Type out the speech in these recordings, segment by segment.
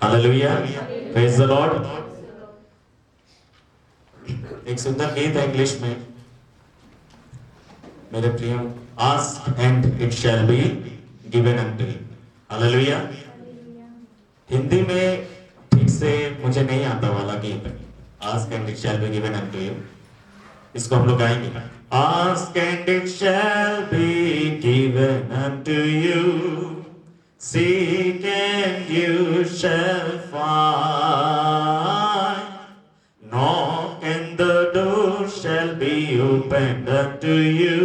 Hallelujah, praise the Lord. एक सुंदर गीत है इंग्लिश में, मेरे प्रियो, ask and it shall be given unto you. Hallelujah. Hindi में ठीक से मुझे नहीं आता वाला गीत, ask and it shall be given unto you. इसको हम लोग गाएंगे। Ask and it shall be given unto you, seek and you shall find, knock and the door shall be opened unto you.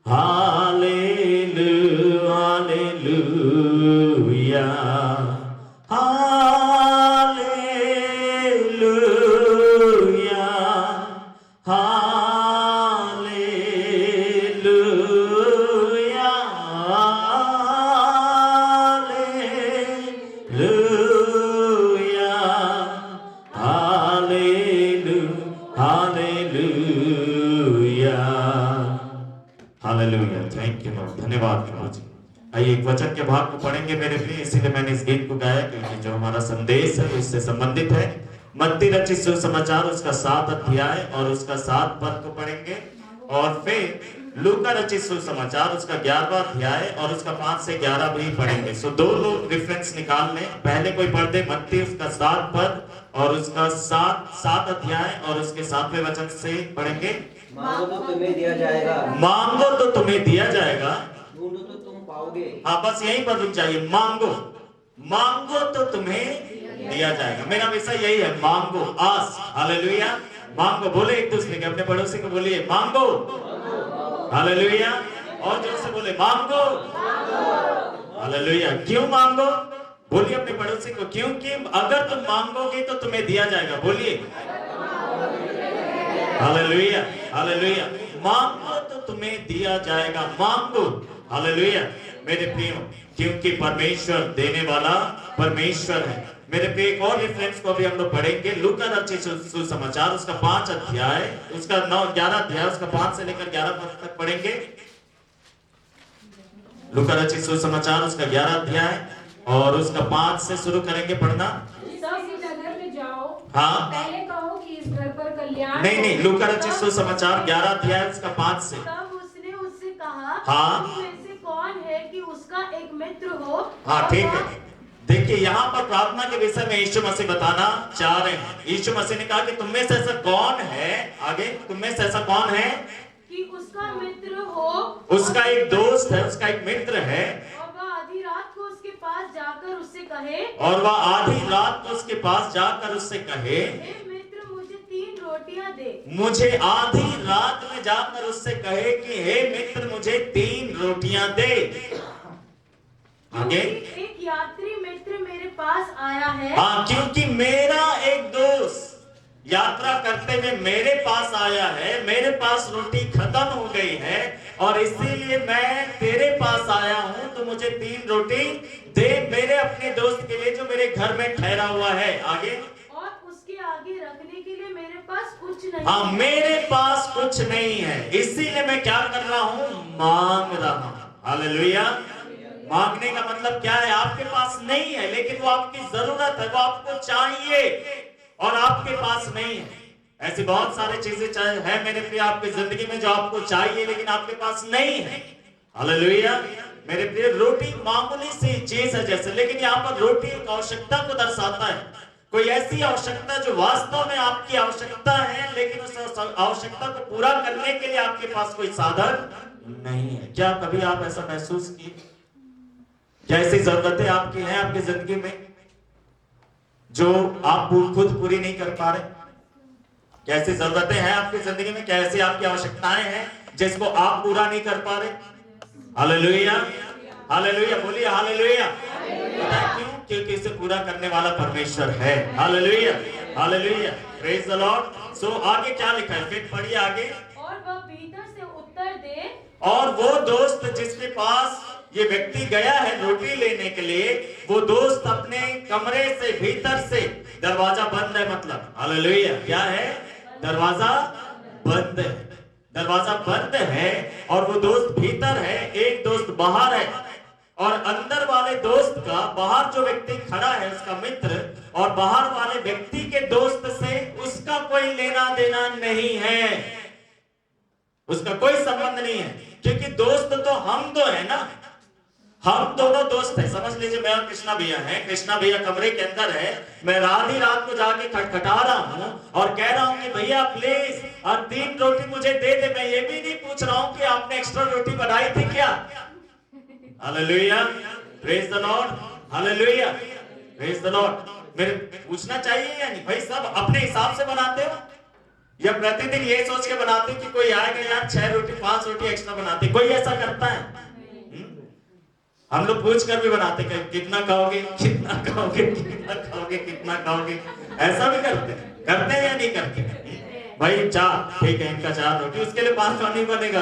Hallelujah, hallelujah, hallelujah, hallelujah, hallelujah. Thank you Lord, धन्यवाद प्रभु जी। आइए एक वचन के भाग को पढ़ेंगे मेरे प्रिय, इसीलिए मैंने इस गीत को गाया क्योंकि जो हमारा संदेश है उससे संबंधित है। मत्ती रचित सुसमाचार उसका 7 अध्याय और उसका 7 पद को पढ़ेंगे, और फिर लूका रचित सुसमाचार उसका 11वां अध्याय और उसका 5 से 11 भी पढ़ेंगे। सो दो लोग रेफरेंस निकाल लें। पहले कोई पढ़ दे मत्ती उसका 7 पद और उसका 7 अध्याय और उसके 7वें वचन से पढ़ेंगे। मांगो तो तुम्हें दिया जाएगा, मांगो तो तुम्हें दिया जाएगा, ढूंढो तो तुम पाओगे। हाँ, बस यहीं पर रुक जाइए। मांगो, मांगो तो तुम्हें दिया जाएगा। मेरा विषय यही है, मांगो, आस्क। हालेलुया। मांगो, बोले एक दूसरे के, अपने पड़ोसी को बोलिए मांगो। हालेलुया। और जोर से बोले मांगो। हालेलुया। क्यों मांगो? बोलिए अपने पड़ोसी को, क्योंकि अगर तुम मांगोगे तो तुम्हें दिया जाएगा। बोलिए हालेलुया, हालेलुया। मांगो तो तुम्हें दिया जाएगा, मांगो। हालेलुया मेरे प्रियो, क्योंकि परमेश्वर देने वाला परमेश्वर है। मेरे प्रिय, एक और रेफरेंस को भी हम लोग पढ़ेंगे। लूका रचित सुसमाचार उसका 5 अध्याय उसका 11 अध्याय उसका 5 से लेकर 11 पद तक पढ़ेंगे। लूका रचित सुसमाचार उसका 11 अध्याय और उसका 5 से शुरू करेंगे पढ़ना। हाँ, पहले कहो कि इस घर पर कल्याण नहीं, लूका रचित सुसमाचार 11 अध्याय उसका 5 से। तब उसने उससे कहा, हाँ, तुम में से कौन है कि उसका एक मित्र हो। हाँ ठीक है। देखिए यहाँ पर प्रार्थना के विषय में यीशु मसीह बताना चाह रहे हैं। यीशु मसीह ने कहा कि तुम में से ऐसा कौन है, आगे, तुम में से ऐसा कौन है कि उसका मित्र हो, उसका एक दोस्त है, उसका एक मित्र है, और वह आधी रात को उसके पास जाकर उससे कहे, और वह आधी रात को उसके पास जाकर उससे कहे, हे मित्र मुझे 3 रोटियां दे। मुझे आधी रात में जाकर उससे कहे कि हे मित्र मुझे 3 रोटियां दे। आगे, एक यात्री मित्र मेरे पास आया है। हाँ, क्योंकि मेरा एक दोस्त यात्रा करते हुए मेरे पास आया है, मेरे पास रोटी खत्म हो गई है और इसीलिए मैं तेरे पास आया हूं, तो मुझे 3 रोटी दे मेरे अपने दोस्त के लिए जो मेरे घर में ठहरा हुआ है। आगे, और उसके आगे रखने के लिए मेरे पास कुछ नहीं। हाँ, मेरे पास कुछ नहीं है, इसीलिए मैं क्या कर रहा हूं, मांग रहा हूं। हालेलुया। मांगने का मतलब क्या है? आपके पास नहीं है लेकिन वो आपकी जरूरत है, वो आपको चाहिए और आपके पास नहीं है। ऐसी बहुत सारी चीजें चाहे है मेरे प्रिय आपकी जिंदगी में जो आपको चाहिए लेकिन आपके पास नहीं है। हालेलुया मेरे प्रिय, रोटी मामूली सी चीज है जैसे, लेकिन यहाँ पर रोटी एक आवश्यकता को दर्शाता है। कोई ऐसी आवश्यकता जो वास्तव में आपकी आवश्यकता है लेकिन उस आवश्यकता को पूरा करने के लिए आपके पास कोई साधन नहीं है। क्या कभी आप ऐसा महसूस किए? क्या ऐसी जरूरतें आपकी हैं आपकी जिंदगी में जो आप खुद पूरी नहीं कर पा रहे? कैसी जरूरतें हैं आपकी जिंदगी में? क्या ऐसी आपकी आवश्यकताएं हैं जिसको आप पूरा नहीं कर पा रहे? हालेलुया, हालेलुया, बोलिए हालेलुया। पता है क्यों? क्योंकि इसे पूरा करने वाला परमेश्वर है। Hallelujah, hallelujah, praise the lord. So आगे क्या लिखा है, फिर पढ़िए आगे। और वह भीतर से उत्तर दे, और वो दोस्त जिसके पास ये व्यक्ति गया है रोटी लेने के लिए, वो दोस्त अपने कमरे से भीतर से, दरवाजा बंद है मतलब, हालेलुया, क्या है? दरवाजा बंद है, दरवाजा बंद है और वो दोस्त भीतर है, एक दोस्त बाहर है। और अंदर वाले दोस्त का बाहर जो व्यक्ति खड़ा है उसका मित्र, और बाहर वाले व्यक्ति के दोस्त से उसका कोई लेना देना नहीं है, उसका कोई संबंध नहीं है, क्योंकि दोस्त तो हम दो है ना, हम दोनों दोस्त हैं। समझ लीजिए मैं और कृष्णा भैया हैं, कृष्णा भैया कमरे के अंदर है, मैं रात को जाके खटखटा रहा हूं और कह रहा हूं कि भैया प्लीज और 3 रोटी मुझे दे दे। मैं ये भी नहीं पूछ रहा हूं कि आपने एक्स्ट्रा रोटी बनाई थी क्या। Hallelujah, praise the lord, hallelujah, praise the Lord. मेरे पूछना चाहिए या नहीं भाई, सब अपने हिसाब से बनाते हो या प्रतिदिन ये सोच के बनाते कि कोई आएगा यार 6 रोटी 5 रोटी एक्स्ट्रा बनाते, कोई ऐसा करता है? हम लोग पूछ कर भी बनाते कि कितना खाओगे, कितना खाओगे, कितना खाओगे, कितना खाओगे, ऐसा भी करते हैं या नहीं करते? भाई 4, ठीक है इनका 4 रोटी, उसके लिए 5वां नहीं बनेगा।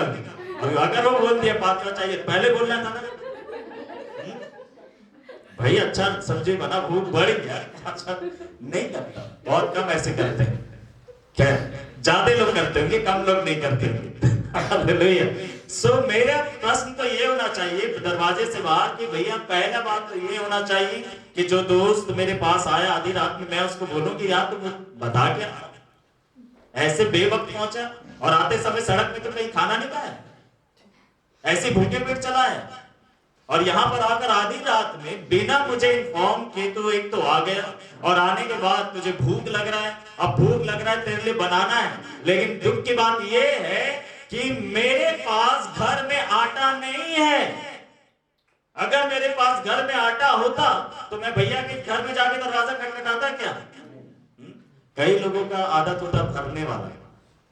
अगर वो बोल दिया 5वां चाहिए, पहले बोलना था ना भाई अच्छा सब्जी बना, भूख बढ़ गया, अच्छा नहीं करता, बहुत कम ऐसे करते हैं। क्या ज्यादा लोग करते होंगे, कम लोग नहीं करते होंगे। हालेलुया। सो मेरा प्रश्न तो ये होना चाहिए दरवाजे से बाहर कि भैया पहला बात तो ये होना चाहिए कि जो दोस्त मेरे पास आया आधी रात में, मैं उसको बोलूं कि यार तुम बता क्या ऐसे बेवक्त पहुंचा, और आते समय सड़क में तो कहीं खाना नहीं खाया, ऐसे भूखे पेट चला है, और यहाँ पर आकर आधी रात में बिना मुझे इन्फॉर्म किए तो एक तो आ गया, और आने के बाद तुझे भूख लग रहा है, अब भूख लग रहा है तेरे लिए बनाना है, लेकिन दुख की बात ये है कि मेरे पास घर में आटा नहीं है। अगर मेरे पास घर में आटा होता तो मैं भैया के घर में जाके दरवाजा खटखटाता क्या? कई लोगों का आदत होता भरने वाला,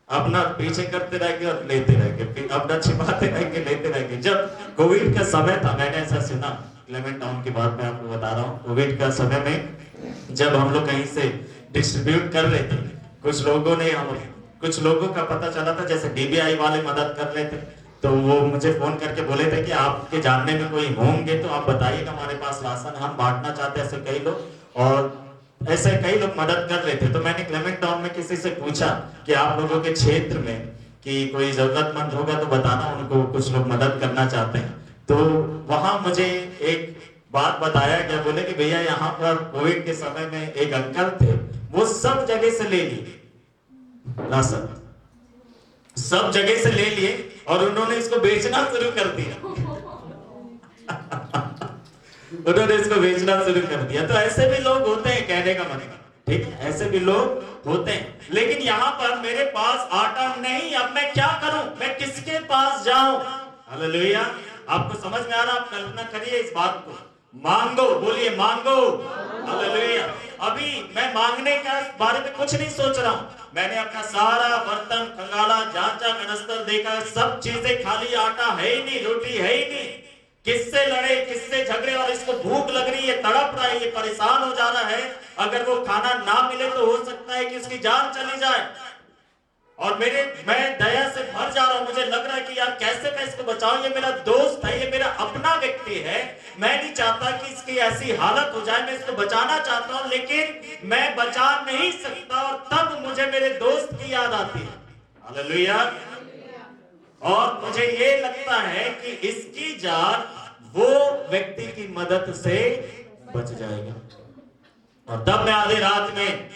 अपना पीछे करते रहेंगे और लेते रहेंगे, फिर अपना छिपाते रहेंगे, लेते रहेंगे। जब कोविड का समय था, मैंने ऐसा सुना, क्लेमेंट टाउन की बात मैं आपको बता रहा हूँ, कोविड का समय में जब हम लोग कहीं से डिस्ट्रीब्यूट कर रहे थे, कुछ लोगों का पता चला था, जैसे डीबीआई वाले मदद कर रहे थे, तो वो मुझे फोन करके बोले थे कि आपके जानने में कोई होंगे तो आप बताइएगा, हमारे पास राशन हम बांटना चाहते हैं। ऐसे कई लोग, और ऐसे कई लोग मदद कर रहे थे। तो मैंने क्लेमेंट टाउन में किसी से पूछा कि आप लोगों के क्षेत्र में कि कोई जरूरतमंद होगा तो बताना, उनको कुछ लोग मदद करना चाहते हैं। तो वहां मुझे एक बात बताया गया, बोले कि भैया यहाँ पर कोविड के समय में एक अंकल थे, वो सब जगह से ले लिए राशन, सब जगह से ले लिए, और उन्होंने इसको बेचना शुरू कर दिया। उन्होंने इसको बेचना शुरू कर दिया। तो ऐसे भी लोग होते हैं, कहने का मतलब, ठीक है, ऐसे भी लोग होते हैं। लेकिन यहाँ पर मेरे पास आटा नहीं, अब मैं क्या करूं, मैं किसके पास जाऊं? हालेलुया। आपको समझ में आ रहा? आप कल्पना करिए इस बात को, मांगो, बोलिए मांगो, हालेलुया। अभी मैं मांगने का बारे में कुछ नहीं सोच रहा हूं, मैंने अपना सारा बर्तन खंगाला, जांचा, कनस्तर देखा, सब चीजें खाली, आटा है ही नहीं, रोटी है ही नहीं। किससे लड़े, किससे झगड़े, और इसको भूख लग रही है, तड़प रहा है, ये परेशान हो जा रहा है। अगर वो खाना ना मिले तो हो सकता है कि उसकी जान चली जाए। और मैं दया से भर जा रहा हूं, मुझे लग रहा है कि यार कैसे मैं इसको बचाऊं, ये मेरा दोस्त है, ये मेरा अपना व्यक्ति है, मैं नहीं चाहता कि इसकी ऐसी हालत हो जाए, मैं इसको बचाना चाहता हूं, लेकिन मैं बचा नहीं सकता। और तब मुझे मेरे दोस्त की याद आती है, हालेलुया। और मुझे ये लगता है कि इसकी जान वो व्यक्ति की मदद से बच जाएगा। और तब मैं आधी रात में,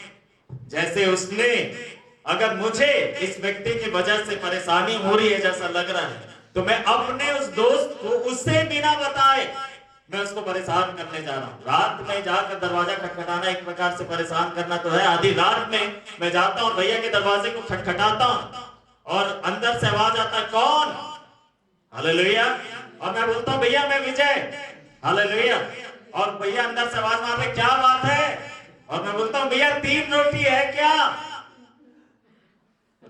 जैसे उसने, अगर मुझे इस व्यक्ति की वजह से परेशानी हो रही है जैसा लग रहा है, तो मैं अपने उस दोस्त को उसे बिना बताए मैं उसको परेशान करने जा रहा हूं। रात में जाकर दरवाजा खटखटाना एक प्रकार से परेशान करना तो है। आधी रात में मैं जाता हूं, भैया के दरवाजे को खटखटाता हूं, और अंदर से आवाज आता है, कौन? हालेलुया। और मैं बोलता हूं भैया मैं विजय, हालेलुया। और भैया अंदर से आवाज मार रहे, क्या बात है? और मैं बोलता हूं भैया 3 रोटी है क्या?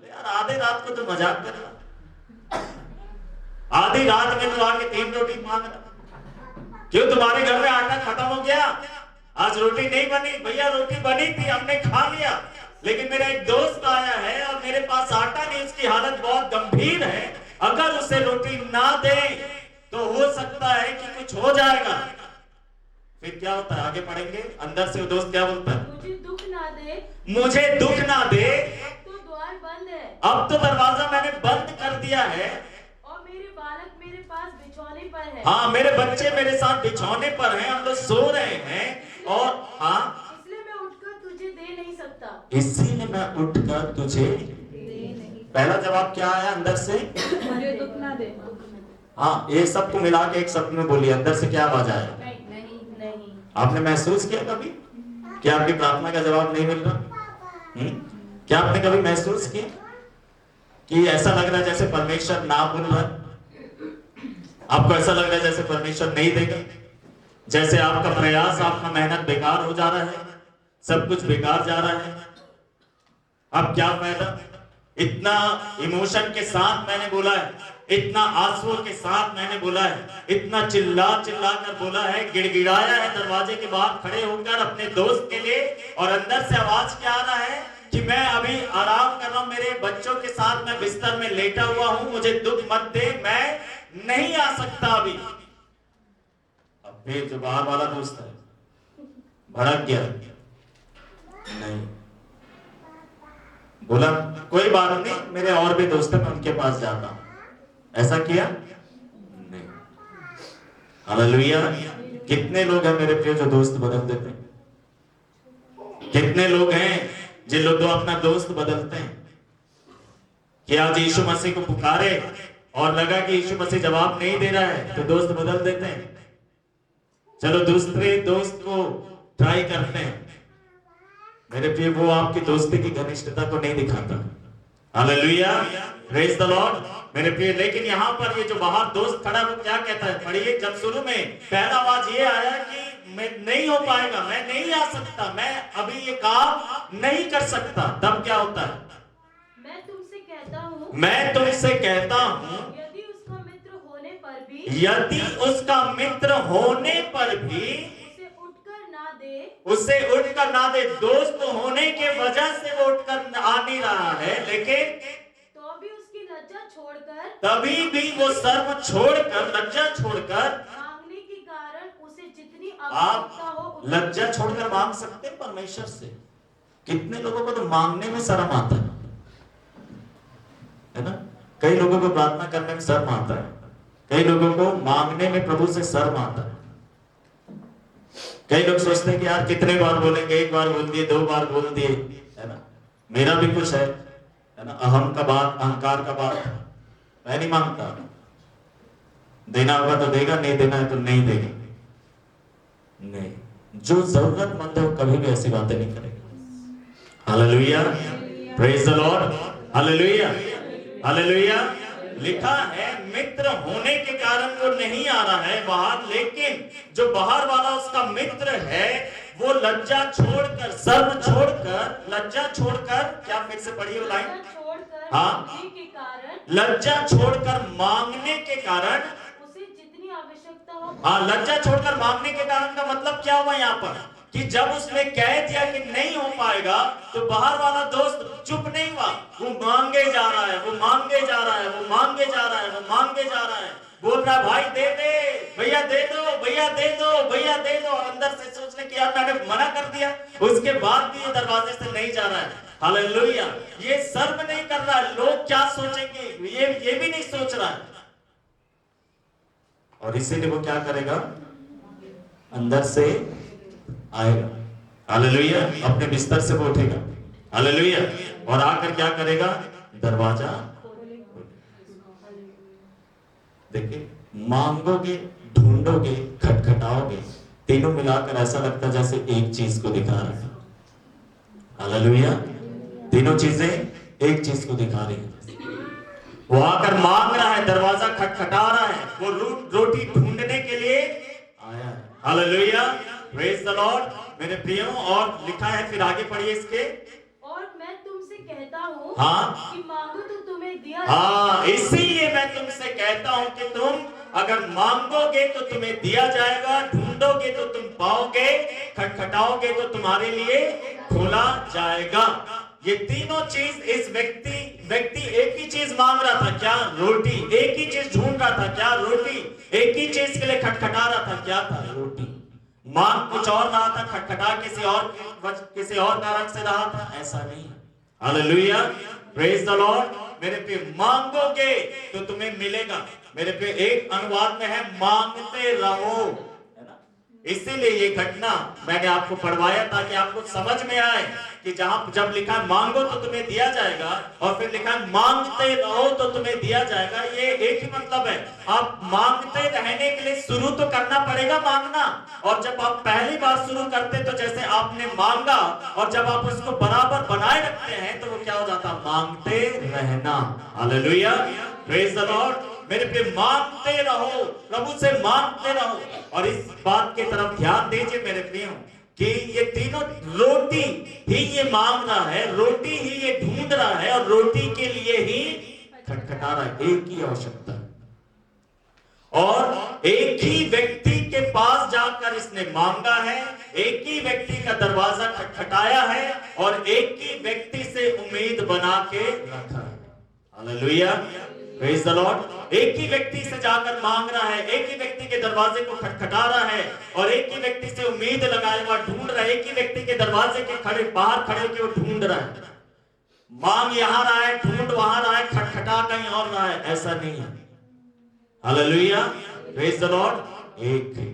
यार आधी रात को तो मजाक कर रहा, आधी रात में तो आके 3 रोटी मांग रहा, क्यों तुम्हारे घर में आटा खत्म हो गया? आज रोटी नहीं बनी? भैया रोटी बनी थी, हमने खा लिया, लेकिन मेरा एक दोस्त आया है और मेरे पास आटा नहीं, उसकी हालत बहुत गंभीर है, अगर उसे रोटी ना दे तो हो सकता है कि कुछ हो जाएगा। फिर क्या होता है, आगे पढ़ेंगे। अंदर से वो दोस्त क्या बोलता है, मुझे दुख ना दे, मुझे दुख ना दे, अब तो द्वार बंद है, अब तो दरवाजा मैंने बंद कर दिया है, और मेरे बालक मेरे पास बिछौने पर है, हाँ, मेरे बच्चे मेरे साथ बिछौने पर हैं, हम लोग सो रहे हैं और हाँ, इसलिए मैं उठकर तुझे दे नहीं सकता। इसीलिए मैं उठकर तुझे। पहला जवाब क्या आया अंदर से? मुझे दुख ना दे। हाँ, ये सबको मिला के एक शब्द में बोलिए, अंदर से क्या आवाज आया? नहीं। आपने महसूस किया कभी कि आपकी प्रार्थना का जवाब नहीं मिल रहा? क्या आपने कभी महसूस किया कि ऐसा लग रहा है जैसे परमेश्वर ना बोल रहा है? आपको ऐसा लग रहा है जैसे परमेश्वर नहीं देगा, जैसे आपका प्रयास, आपका मेहनत बेकार हो जा रहा है, सब कुछ बेकार जा रहा है। अब क्या फायदा? इतना इमोशन के साथ मैंने बोला है, इतना आंसुओं के साथ मैंने बोला है, इतना चिल्ला चिल्ला कर बोला है, गिड़गिड़ाया है दरवाजे के बाहर खड़े होकर अपने दोस्त के लिए, और अंदर से आवाज क्या आ रहा है कि मैं अभी आराम कर रहा हूं, मेरे बच्चों के साथ मैं बिस्तर में लेटा हुआ हूं, मुझे दुख मत दे, मैं नहीं आ सकता अभी। अब फिर जो बाहर वाला दोस्त है भड़क गया, नहीं, बोला कोई बात नहीं, मेरे और भी दोस्त हैं, मैं उनके पास जाता हूं। ऐसा किया नहीं। हालेलुया। कितने लोग हैं मेरे प्रिय जो दोस्त बदल देते हैं? कितने लोग हैं जिन लोग तो अपना दोस्त बदलते हैं कि आज यीशु मसीह को पुकारे और लगा कि यीशु मसीह जवाब नहीं दे रहा है तो दोस्त बदल देते हैं, चलो दूसरे दोस्त को ट्राई करते हैं। मेरे प्रिय, वो आपकी दोस्ती की घनिष्ठता को नहीं दिखाता। Hallelujah, praise the Lord. मेरे प्रिय, लेकिन यहाँ पर ये जो बाहर दोस्त खड़ा वो क्या कहता है? पढ़िए, जब शुरू में पहला आवाज ये आया कि मैं नहीं हो पाएगा, मैं नहीं आ सकता, मैं अभी ये काम नहीं कर सकता, तब क्या होता है? मैं तुमसे कहता हूँ, मैं तुमसे कहता हूँ, यदि उसका मित्र होने पर भी, यदि उसका मित्र होने पर भी उसे उठकर ना दे। दोस्त होने के वजह से वो उठकर आ नहीं रहा है, लेकिन तो भी उसकी लज्जा छोड़कर, तभी भी वो शर्म छोड़कर, लज्जा छोड़कर मांगने के कारण उसे जितनी आप आवश्यकता हो उतनी लज्जा छोड़कर मांग सकते हैं परमेश्वर से। कितने लोगों को तो मांगने में शर्म आता है ना? कई लोगों को प्रार्थना करने में शर्म आता है, कई लोगों को मांगने में प्रभु से शर्म आता है। कई लोग सोचते हैं कि यार कितने बार बोलेंगे, एक बार बोल दिए, दो बार बोल दिए, है ना? मेरा भी कुछ है ना? अहम का बात, अहंकार का बात, मैं नहीं मांगता। देना होगा तो देगा, नहीं देना है तो नहीं देगा। नहीं, जो जरूरतमंद है वो कभी भी ऐसी बातें नहीं करेगा। Hallelujah, praise the lord, hallelujah, hallelujah. लिखा है मित्र होने के कारण वो नहीं आ रहा है बाहर, लेकिन जो बाहर वाला उसका मित्र है वो लज्जा छोड़कर, शर्म छोड़कर, लज्जा छोड़कर, क्या फिर से पढ़िए वो लाइन? छोड़कर हाँ, मांगने के कारण, लज्जा छोड़कर मांगने के कारण उसे जितनी आवश्यकता हो। हाँ, लज्जा छोड़कर मांगने के कारण का मतलब क्या हुआ यहाँ पर? कि जब उसने कह दिया कि नहीं हो पाएगा तो बाहर वाला दोस्त चुप नहीं हुआ, वो मांगे जा रहा है, वो मांगे जा रहा है, वो मांगे जा रहा है, वो मांगे जा रहा है, बोल रहा है भाई दे दे, भैया दे दो, भैया दे दो, भैया दे दो। और अंदर से सोचने की यार मैंने मना कर दिया, उसके बाद भी ये दरवाजे से नहीं जा रहा है। हालेलुया, ये शर्म नहीं कर रहा है, लोग क्या सोचेंगे ये भी नहीं सोच रहा है, और इसीलिए वो क्या करेगा? अंदर से आएगा। हालेलुया, अपने बिस्तर से वो उठेगा। हालेलुया, और आकर क्या करेगा? दरवाजा। देखिए, मांगोगे, ढूंढोगे, खटखटाओगे, तीनों मिलाकर ऐसा लगता जैसे एक चीज को दिखा रहा है। हालेलुया, तीनों चीजें एक चीज को दिखा रही है। वो आकर मांग रहा है, दरवाजा खटखटा रहा है, वो रोटी ढूंढने के लिए आया है। Hallelujah, praise the Lord. मेरे प्रियो, और लिखा है, फिर आगे पढ़िए इसके, और मैं तुमसे कहता हूँ, हाँ, कि मांगो तो तुम्हें दिया हाँ, इसीलिए मैं तुमसे कहता हूँ कि तुम अगर मांगोगे तो तुम्हें दिया जाएगा, ढूंढोगे तो तुम पाओगे, खटखटाओगे तो तुम्हारे लिए खोला जाएगा। ये तीनों चीज इस व्यक्ति एक ही चीज मांग रहा था, क्या? रोटी। एक ही चीज ढूंढ रहा था, क्या? रोटी। एक ही चीज के लिए खटखटा रहा था, क्या था? रोटी। मांग कुछ और रहा था, खटखटा किसी और कारण से रहा था, ऐसा नहीं है। Hallelujah, praise the Lord. मेरे पे मांगोगे तो तुम्हें मिलेगा। मेरे पे एक अनुवाद में है मांगते रहो, है ना। इसीलिए ये घटना मैंने आपको पढ़वाया ताकि आपको समझ में आए कि जहां जब लिखा है मांगो तो तुम्हें दिया जाएगा और फिर लिखा है मांगते रहो तो तुम्हें दिया जाएगा, ये एक ही मतलब है। आप मांगते रहने के लिए शुरू तो करना पड़ेगा मांगना, और जब आप पहली बार शुरू करते तो जैसे आपने मांगा और जब आप उसको बराबर बनाए रखते हैं तो वो क्या हो जाता, मांगते रहना। Hallelujah, praise the Lord. मेरे पे मांगते रहो, प्रभु से मांगते रहो। और इस बात की तरफ ध्यान दीजिए मेरे प्रियो कि ये तीनों, रोटी ही ये मांग रहा है, रोटी ही ये ढूंढ रहा है और रोटी के लिए ही खटखटा रहा है। एक ही आवश्यकता है और एक ही व्यक्ति के पास जाकर इसने मांगा है, एक ही व्यक्ति का दरवाजा खटखटाया है और एक ही व्यक्ति से उम्मीद बना के रखा है। Hallelujah, praise the Lord. एक ही व्यक्ति से जाकर मांग रहा है, एक ही व्यक्ति के दरवाजे को खटखटा रहा है और एक ही व्यक्ति से उम्मीद लगाए हुआ ढूंढ रहा है, एक ही व्यक्ति के दरवाजे के खड़े बाहर खड़े के वो ढूंढ रहा है। मांग यहां रहा है, ढूंढ वहां रहा है, खटखटा कहीं और रहा है, ऐसा नहीं है। Hallelujah, praise the Lord. एक ही,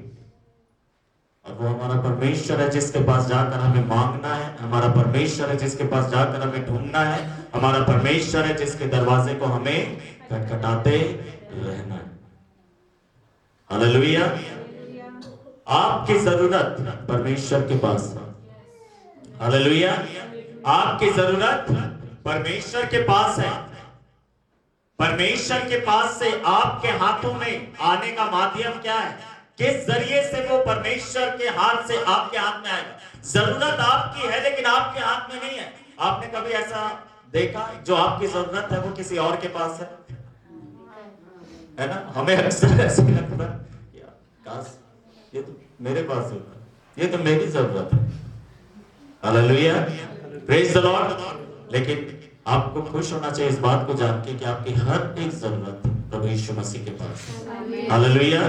और वो हमारा परमेश्वर है जिसके पास जाकर हमें मांगना है, हमारा परमेश्वर है जिसके पास जाकर हमें ढूंढना है, हमारा परमेश्वर है जिसके दरवाजे को हमें खटखटाते रहना है। हालेलुया। आपकी जरूरत परमेश्वर के पास है। हालेलुया, आपकी जरूरत परमेश्वर के पास है। परमेश्वर के पास से आपके हाथों में आने का माध्यम क्या है, किस जरिए से वो परमेश्वर के हाथ से आपके हाथ में आएगा। जरूरत आपकी है लेकिन आपके हाथ में नहीं है। आपने कभी ऐसा देखा जो आपकी जरूरत है वो किसी और के पास है ना। हमें अक्सर ऐसे लगता है यार काश ये तो मेरे पास होता, ये तो मेरी जरूरत है। Hallelujah, praise the Lord. लेकिन आपको खुश होना चाहिए इस बात को जान के कि आपकी हर एक जरूरत प्रभु यीशु मसीह के पास है। हालेलुया।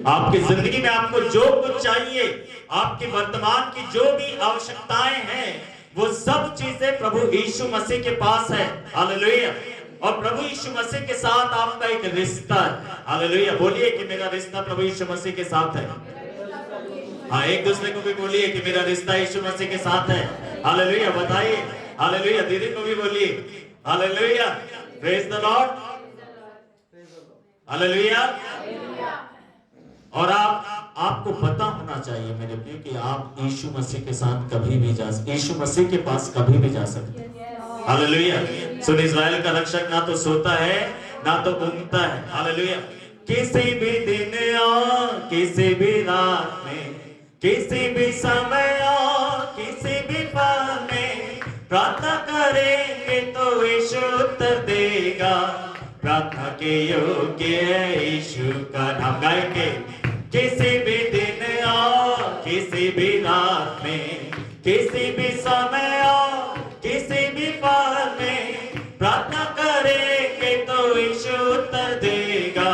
आपकी जिंदगी में आपको जो कुछ चाहिए, आपके वर्तमान की जो भी आवश्यकताएं हैं, वो सब चीजें प्रभु यीशु मसीह के पास है। हालेलुया। और प्रभु यीशु मसीह के साथ आपका एक रिश्ता है। हालेलुया, बोलिए कि मेरा रिश्ता प्रभु यीशु मसीह के साथ है। हाँ, एक दूसरे को भी बोलिए कि मेरा रिश्ता यीशु मसीह के साथ है। हालेलुया, बताइए। हालेलुया, दीदी को भी बोलिए। Hallelujah, praise the lord. Hallelujah. और आपको पता होना चाहिए मेरे प्रिय कि आप यीशु मसीह के साथ कभी भी यीशु मसीह के पास कभी भी जा सकते हैं। हालेलुया। सुन, इस्राएल का रक्षक ना तो सोता है ना तो ऊँघता है। हालेलुया। किसी भी दिन और किसी भी रात में, किसी भी समय और किसी भी पल में प्रार्थना करेंगे तो यीशु उत्तर देगा। प्रार्थना के योग्य है यीशु का नाम। गाएंगे किसी भी दिन और किसी भी रात में, किसी भी समय और किसी भी पल में प्रार्थना करेंगे तो यीशु उत्तर देगा।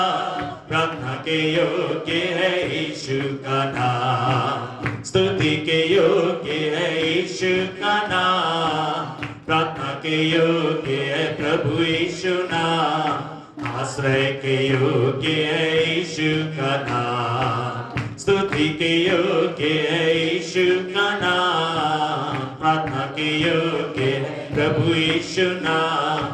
प्रार्थना के योग्य है यीशु का नाम, स्तुति के योग्य है यीशु का नाम। प्रार्थना के योग्य है प्रभु यीशु नाम, आश्रय के योग्य है यीशु का नाम, स्तुति के योग्य है यीशु का नाम। प्रार्थना के योग्य है प्रभु यीशु नाम,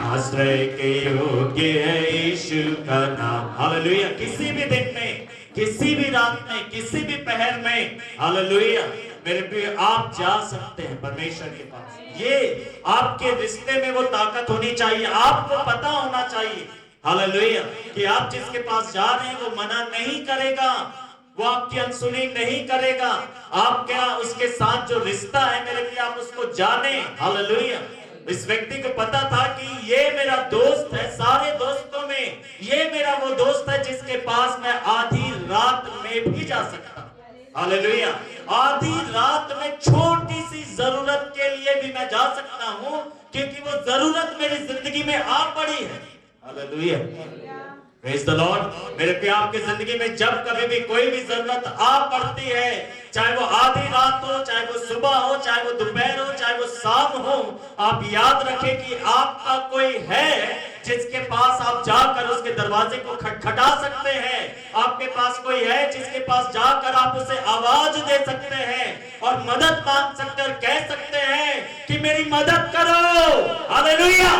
आश्रय के योग्य है यीशु का नाम। हालेलुया। किसी भी दिन में, किसी भी रात में, किसी भी पहर में, हालेलुया, मेरे प्रिय, आप जा सकते हैं परमेश्वर के पास। ये आपके रिश्ते में वो ताकत होनी चाहिए। आपको पता होना चाहिए, हालेलुया, कि आप जिसके पास जा रहे हैं वो मना नहीं करेगा, वो आपकी अनसुनी नहीं करेगा। आप क्या उसके साथ जो रिश्ता है मेरे प्रिय, आप उसको जाने। हालेलुया। इस व्यक्ति को पता था कि ये मेरा दोस्त है, सारे दोस्तों में ये मेरा वो दोस्त है जिसके पास मैं आधी रात में भी जा सकता। हालेलुया। आधी रात में छोटी सी जरूरत के लिए भी मैं जा सकता हूं क्योंकि वो जरूरत मेरी जिंदगी में आ पड़ी है। Hallelujah, praise the Lord. मेरे प्यार, आपकी जिंदगी में जब कभी भी कोई भी जरूरत आ पड़ती है, चाहे वो आधी रात हो, चाहे वो सुबह हो, चाहे वो दोपहर हो, चाहे वो शाम हो, आप याद रखें कि आपका कोई है जिसके पास आप जाकर उसके दरवाजे को खटखटा सकते हैं। आपके पास कोई है जिसके पास जाकर आप उसे आवाज दे सकते हैं और मदद मांग सकते हैं और कह सकते हैं कि मेरी मदद करो। Hallelujah,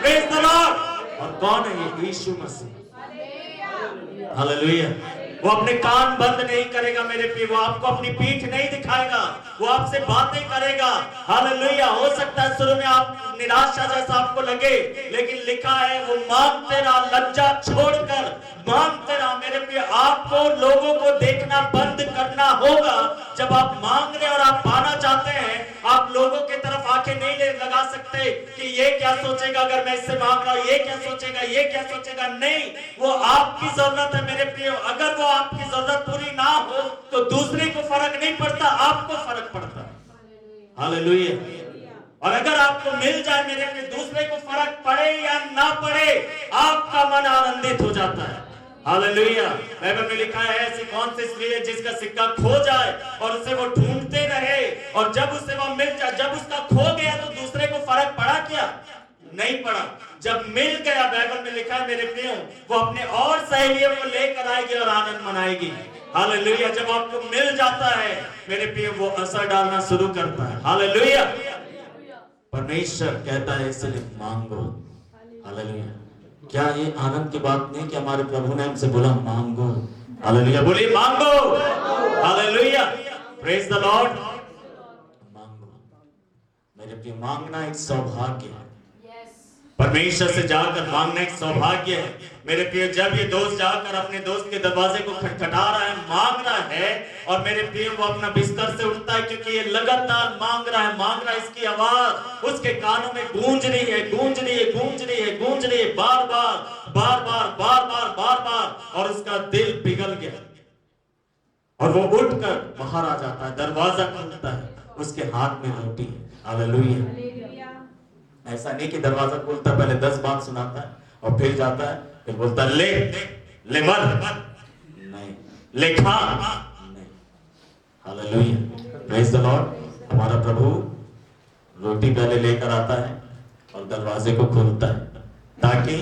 praise the Lord. और कौन है ये? यीशु मसीह। हालेलुया। वो अपने कान बंद नहीं करेगा मेरे प्रिय, वो आपको अपनी पीठ नहीं दिखाएगा, वो आपसे बातें करेगा। हालेलुया। हो सकता है शुरू में आप निराशा जैसा आपको लगे, लेकिन लिखा है वो मांगते रहा, लज्जा छोड़कर मांगते रहा। मेरे प्रिय, आपको लोगों को देखना बंद करना होगा। जब आप मांग रहे और आप पाना चाहते हैं, आप लोगों की तरफ आंखें नहीं लगा सकते कि ये क्या सोचेगा अगर मैं इससे मांग रहा हूं, ये क्या सोचेगा, ये क्या सोचेगा। नहीं, वो आपकी जरूरत है मेरे प्रिय। अगर वो आपकी जरूरत पूरी ना हो तो दूसरे को फर्क नहीं पड़ता, आपको फर्क पड़ता है। हालेलुया। और अगर आपको मिल जाए मेरे प्रिय, दूसरे को फर्क पड़े या ना पड़े, आपका मन आनंदित हो जाता है। हालेलुया। बाइबल में लिखा है ऐसी कौन सी स्त्री है जिसका सिक्का खो जाए और उसे वो ढूंढते रहे, और जब उसे वो मिल जाए, जब उसका खो गया तो दूसरे को फर्क पड़ा क्या? नहीं पड़ा। जब मिल गया, बाइबल में लिखा है मेरे प्रियो, वो अपने और सहेलियों को लेकर आएगी और आनंद मनाएगी। हालेलुया। जब आपको मिल जाता है मेरे प्रियो, वो असर डालना शुरू करता है। हालेलुया। परमेश्वर कहता है इसलिए मांगो। हालेलुया। क्या ये आनंद की बात नहीं कि हमारे प्रभु ने हमसे बोला मांगो? हालेलुया। बोलिए मांगो। हालेलुया। Praise the Lord. मांगो मेरे प्रिय, मांगना एक सौभाग्य है। परमेश्वर से जाकर मांगना एक सौभाग्य है मेरे प्रिय। जब ये दोस्त जाकर अपने दोस्त के दरवाजे को खटखटा रहा है, मांग रहा है, और मेरे प्रिय वो अपना बिस्तर से उठता है क्योंकि ये लगातार मांग रहा है, मांग रहा है। इसकी आवाज उसके कानों में गूंज रही है, गूंज रही है, गूंज रही है, गूंज रही है, बार बार बार बार बार बार बार बार। और उसका दिल पिघल गया और वो उठकर बाहर आ जाता है। दरवाजा खुलता है, उसके हाथ में रोटी है। हालेलुया। ऐसा नहीं कि दरवाजा खुलता पहले 10 बात सुनाता है और फिर जाता है, फिर बोलता ले ले मर नहीं, ले खा नहीं। हालेलुया। Praise the Lord. हमारा प्रभु रोटी पहले लेकर आता है और दरवाजे को खोलता है, ताकि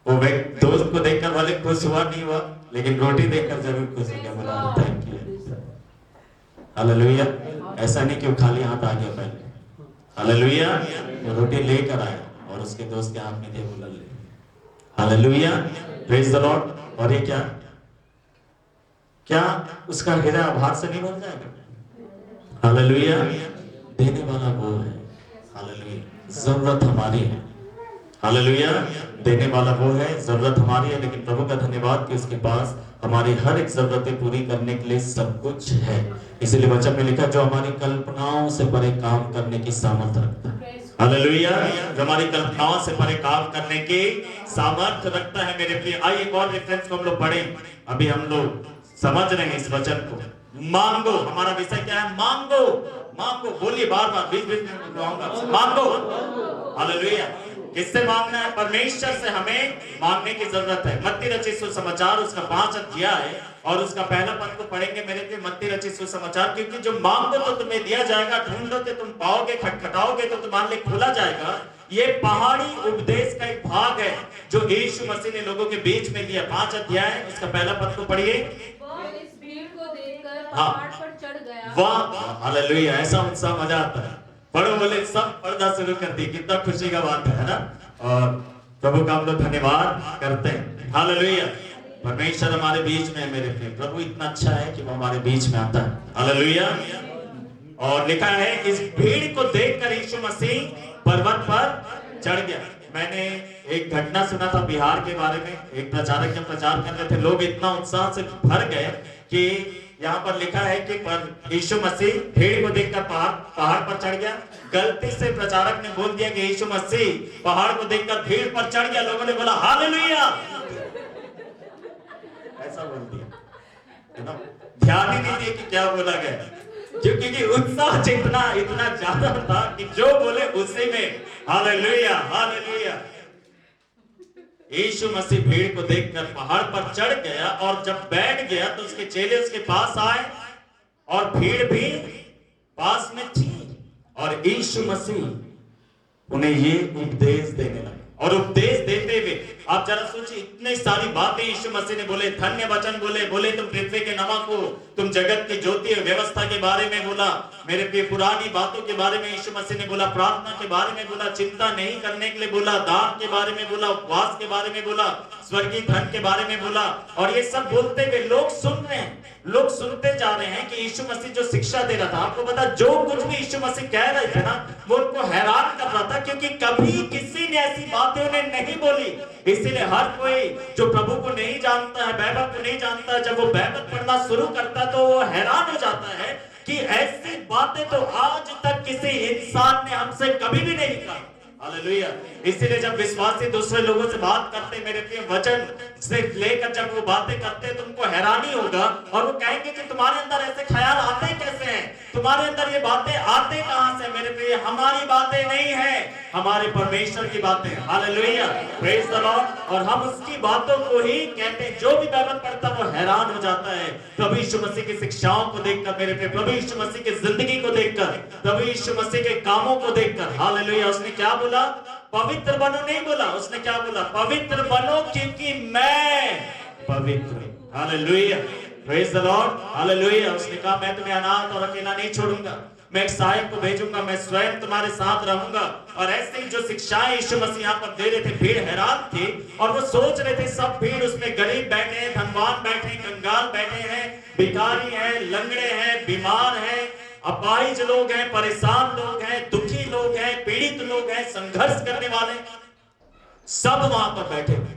वो दोस्त को देखकर वाले खुश हुआ नहीं हुआ, लेकिन रोटी देखकर जरूर खुश हो गया। बोला थैंक यू। हालेलुया। ऐसा नहीं कि वो खाली हाथ आ गया पहले। हालेलुया। वो रोटी लेकर आया और उसके दोस्त के हाथ में दे, बोला ले। हालेलुया। Praise the Lord. और ये क्या क्या उसका हृदय आभार से नहीं भर जाएगा? हालेलुया। देने वाला वो है। हालेलुया। जरूरत हमारी है। हालेलुया। देने वाला वो है, जरूरत हमारी है, लेकिन प्रभु का धन्यवाद कि उसके पास हमारी हर एक जरूरतें पूरी करने के लिए सब कुछ है। इसीलिए वचन में लिखा, जो हमारी कल्पनाओं से परे काम करने की सामर्थ्य रखता है। हालेलुया। जो हमारी कल्पनाओं से परे काम करने की सामर्थ्य रखता है मेरे प्रिय। आइए एक और रेफरेंस को हम लोग पढ़ें। अभी हम लोग समझ रहे हैं इस वचन को। मांगो, हमारा विषय क्या है? मांगो। मांगो, बोलिए बार बार, बीच बीच में कहूंगा, मांगो। हालेलुया। किससे मांगना है? परमेश्वर से हमें मांगने की जरूरत है। मत्ती रचित सुसमाचार उसका 5 अध्याय और उसका पहला पद को पढ़ेंगे मेरे प्रिय। मत्ती रचित सुसमाचार, क्योंकि जो मांगो तो तुम्हें दिया जाएगा, ढूंढो तो तुम पाओगे, खटखटाओगे तो तुम्हारे लिए खोला जाएगा। ये पहाड़ी उपदेश का एक भाग है जो यीशु मसीह ने लोगों के बीच में दिया। 5 अध्याय उसका पहला पद को पढ़िए। इस भीड़ को देखकर हाँ। पहाड़ पर चढ़ गया। वाह, हालेलुया। ऐसा उत्साह, मजा आता है। पढ़ो, बोले सब पढ़ना शुरू कर दी। कितना खुशी का बात है ना? और प्रभु का हम लोग धन्यवाद करते हैं। हालेलुया। परमेश्वर हमारे बीच में है मेरे प्रिय। प्रभु इतना अच्छा है कि वो हमारे बीच में आता है। हालेलुया। और लिखा है इस भीड़ को देखकर यीशु मसीह पर्वत पर चढ़ गया। मैंने एक घटना सुना था बिहार के बारे में। एक प्रचारक जब प्रचार कर रहे थे, लोग इतना उत्साह से भर गए कि यहाँ पर लिखा है कि यीशु मसीह भीड़ को देखकर पहाड़ पर चढ़ गया। गलती से प्रचारक ने बोल दिया कि यीशु मसीह पहाड़ को देखकर भीड़ पर चढ़ गया। लोगों ने बोला हालेलुया, ऐसा बोल दिया, है ना? ध्यान ही नहीं दिया कि क्या बोला गया, क्योंकि उत्साह इतना ज्यादा था कि जो बोले उसी में हालेलुया हालेलुया। यीशु मसीह भीड़ को देखकर पहाड़ पर चढ़ गया और जब बैठ गया तो उसके चेले उसके पास आए और भीड़ भी पास में थी और यीशु मसीह उन्हें ये उपदेश देने लगे। और उपदेश देते हुए आप जरा सोचिए, इतनी सारी बातें यीशु मसीह ने बोले, धन्य वचन बोले तुम पृथ्वी के नमक हो, तुम जगत की ज्योति हो, व्यवस्था के बारे में बोला, मेरे पे पुरानी बातों के बारे में यीशु मसीह ने बोला, प्रार्थना के बारे में बोला, चिंता नहीं करने के लिए बोला, दान के बारे में बोला, उपवास के बारे में बोला, स्वर्गीय धन के बारे में बोला। और ये सब बोलते हुए लोग सुन रहे हैं, लोग सुनते जा रहे हैं कि यीशु मसीह जो शिक्षा दे रहा था, आपको पता जो कुछ भी यीशु मसीह कह रहे थे ना, वो उनको हैरान कर रहा था, क्योंकि कभी किसी ने ऐसी बातें उन्हें नहीं बोली। इसीलिए हर कोई जो प्रभु को नहीं जानता है, बाइबल को नहीं जानता है, जब वो बाइबल पढ़ना शुरू करता है तो वो हैरान हो जाता है कि ऐसी बातें तो आज तक किसी इंसान ने हमसे कभी भी नहीं कहा। हालेलुया। इसीलिए जब विश्वासी दूसरे लोगों से बात करते, मेरे प्रिय वचन से लेकर जब वो बातें करते, तुमको हैरानी होगा और वो कहेंगे कि तुम्हारे अंदर ऐसे ख्याल आते कैसे हैं, तुम्हारे अंदर ये बातें आते कहां से। मेरे प्रिय, हमारी बातें नहीं है, हमारे परमेश्वर की बातें। Hallelujah, praise the Lord. और हम उसकी बातों को ही कहते हैं। जो भी बाइबल पढ़ता वो हैरान हो जाता है प्रभु यीशु मसीह की शिक्षाओं को देखकर, मेरे प्रिय, प्रभु यीशु मसीह की जिंदगी को देखकर, प्रभु यीशु मसीह के कामों को देखकर। हालेलुया। उसने क्या बोला? पवित्र बनो नहीं बोला, उसने क्या बोला? पवित्र बनो क्योंकि मैं पवित्र हूं। Hallelujah, praise the lord. Hallelujah. उसने कहा मैं तुम्हें अनाथ और अकेला नहीं छोड़ूंगा, मैं एक सहायक को भेजूंगा, मैं स्वयं तुम्हारे साथ रहूंगा। और ऐसे ही जो शिक्षाएं यीशु मसीह यहाँ पर दे रहे थे, भीड़ हैरान थी और वो सोच रहे थे, सब भीड़ उसमें गरीब बैठे हैं, धनवान बैठे हैं, कंगाल बैठे हैं, भिखारी हैं, लंगड़े हैं, बीमार हैं, अपाहिज लोग हैं, परेशान लोग हैं, दुखी लोग हैं, पीड़ित लोग हैं, संघर्ष करने वाले, सब वहां पर बैठे हुए।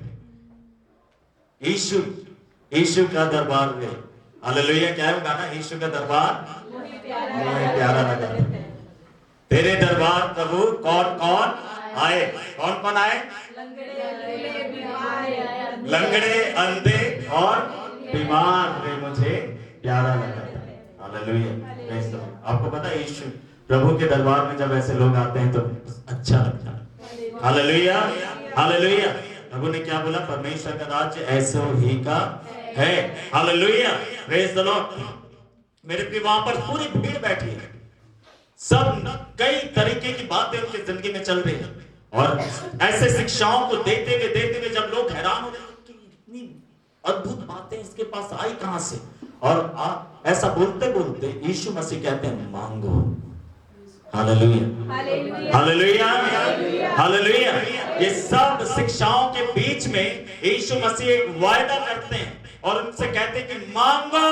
यीशु का दरबार में। हालेलुया। क्या है गाना? यीशु का दरबार मुझे प्यारा लगा। तेरे दरबार प्रभु कौन कौन आए? कौन कौन आए? लंगड़े, अंधे और बीमार वे मुझे प्यारा लगा। हालेलुया। आपको पता है यीशु प्रभु के दरबार में जब ऐसे लोग आते हैं तो अच्छा लगता है। Hallelujah, hallelujah. प्रभु ने क्या बोला? परमेश्वर का राज्य ऐसे ही का है। Hallelujah, praise the Lord. मेरे प्रिय, वहां पर पूरी भीड़ बैठी है, सब कई तरीके की बातें उनकी जिंदगी में चल रही है और ऐसे शिक्षाओं को देते हुए जब लोग हैरान हो रहे हैं कि इतनी अद्भुत बातें इसके पास आई कहां से। और ऐसा बोलते बोलते यीशु मसीह कहते हैं मांगो। Hallelujah, hallelujah, hallelujah. ये सब शिक्षाओं के बीच में यीशु मसीह एक वायदा करते हैं और उनसे कहते हैं कि मांगो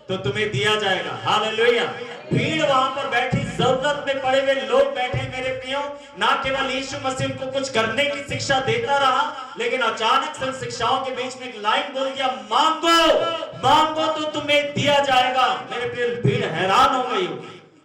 तो तुम्हें दिया जाएगा। हालेलुया। भीड़ वहां पर बैठी, जरूरत में पड़े हुए लोग बैठे। मेरे प्रियो, ना केवल यीशु मसीह उनको कुछ करने की शिक्षा देता रहा, लेकिन अचानक से शिक्षाओं के बीच में एक लाइन बोल दिया, मांगो, मांगो तो तुम्हें दिया जाएगा। मेरे प्रिय, भीड़ हैरान हो गई।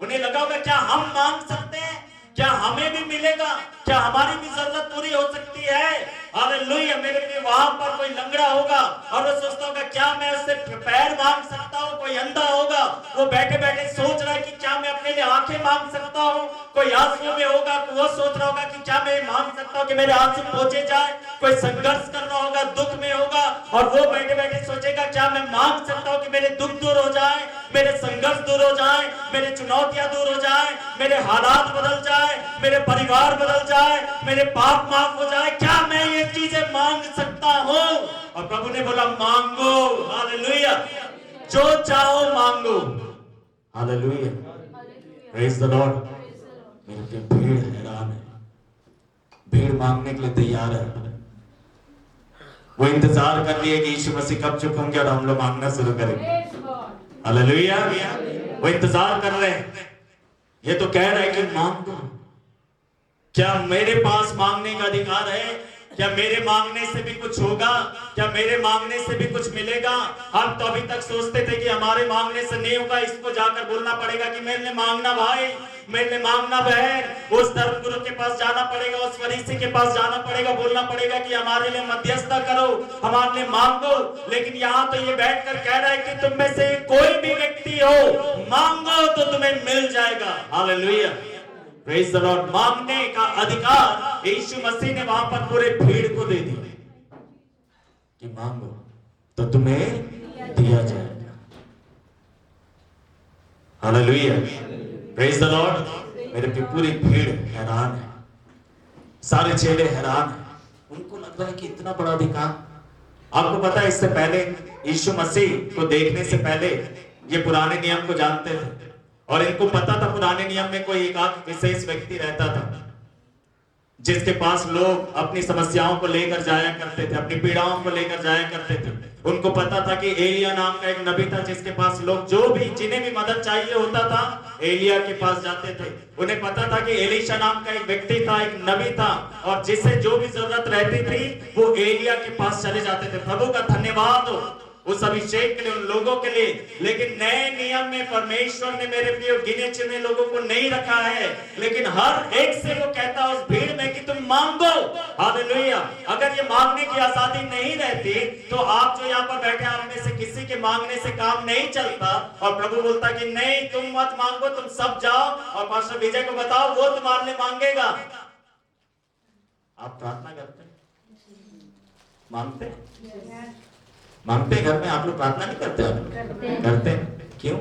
उन्हें लगा होगा क्या हम मांग सकते हैं? क्या हमें भी मिलेगा? क्या हमारी भी जरूरत पूरी हो सकती है? हालेलुया। मेरे लिए वहां पर कोई लंगड़ा होगा और वो सोचता होगा क्या मैं उससे पैर मांग सकता हूँ? कोई अंधा होगा, वो बैठे बैठे सोच रहा है कि क्या मैं अपने लिए आंखें मांग सकता हूँ? कोई आंसू में होगा, वो सोच रहा होगा कि क्या मैं मांग सकता हूँ कि मेरे आंसू पहुंचे जाए? कोई संघर्ष कर रहा होगा, दुख में होगा और वो बैठे बैठे सोचेगा क्या मैं मांग सकता हूँ कि मेरे दुख दूर हो जाए, मेरे संघर्ष दूर हो जाए, मेरे चुनौतियां दूर हो जाए, मेरे हालात बदल जाए, मेरे परिवार बदल जाए, मेरे पाप माफ हो जाए। क्या मैं ये चीजें मांग सकता हूँ? और प्रभु ने बोला मांगो। हालेलुया। जो चाहो मांगो। Hallelujah, praise the Lord. मेरे भीड़ हैरान है, भीड़ मांगने के लिए तैयार है। वो इंतजार कर रही है कि यीशु मसीह कब चुप होंगे और हम लोग मांगना शुरू करेंगे। हालेलुया। वो इंतजार कर रहे हैं। ये तो कह रहा है कि मांगो। क्या मेरे पास मांगने का अधिकार है? क्या मेरे मांगने से भी कुछ होगा? क्या मेरे मांगने से भी कुछ मिलेगा? हम तो अभी तक सोचते थे कि हमारे मांगने से नहीं होगा, इसको जाकर बोलना पड़ेगा कि मेरे लिए मांगना भाई, मेरे लिए मांगना बहन, उस धर्मगुरु के पास जाना पड़ेगा, उस फरीसी के पास जाना पड़ेगा, बोलना पड़ेगा कि हमारे लिए मध्यस्थता करो, हमारे लिए मांगो। लेकिन यहाँ तो ये बैठकर कह रहा है कि तुम में से कोई भी व्यक्ति हो, मांगो तो तुम्हें मिल जाएगा। Hallelujah, praise the Lord. मांगने का अधिकार यीशु मसीह ने वहां पर पूरे भीड़ को दे दिया कि मांगो तो तुम्हें दिया जाएगा। Hallelujah, praise the Lord. मेरे की पूरी भीड़ हैरान है, सारे चेले हैरान हैं, उनको लग रहा है कि इतना बड़ा अधिकार। आपको पता है इससे पहले यीशु मसीह को देखने से पहले ये पुराने नियम को जानते थे और इनको पता था पुराने नियम में कोई एक आध विशेष व्यक्ति रहता था जिसके पास लोग अपनी समस्याओं को लेकर जाया करते थे, अपनी पीड़ाओं को लेकर जाया करते थे। उनको पता था कि एलिया नाम का एक नबी था जिसके पास लोग जो भी जिन्हें भी मदद चाहिए होता था एलिया के पास जाते थे। उन्हें पता था कि एलीशा नाम का एक व्यक्ति था, एक नबी था, और जिसे जो भी जरूरत रहती थी वो एलिया के पास चले जाते थे। प्रभु का धन्यवाद हो उस अभिषेक के लिए, उन लोगों के लिए। लेकिन नए नियम में परमेश्वर ने मेरे प्रिय गिने चुने लोगों को नहीं रखा है, लेकिन हर एक से वो कहता है उस भीड़ में कि तुम मांगो। हालेलुया। अगर ये मांगने की आजादी नहीं रहती तो आप जो यहाँ पर बैठे आप में से किसी के मांगने से काम नहीं चलता। और प्रभु बोलता कि नहीं, तुम मत मांगो, तुम सब जाओ और पास्टर विजय को बताओ, वो तुम्हारे लिए मांगेगा। आप प्रार्थना करते हैं, मांगते मांगते घर में? आप लोग प्रार्थना नहीं करते? आप करते हैं। क्यों?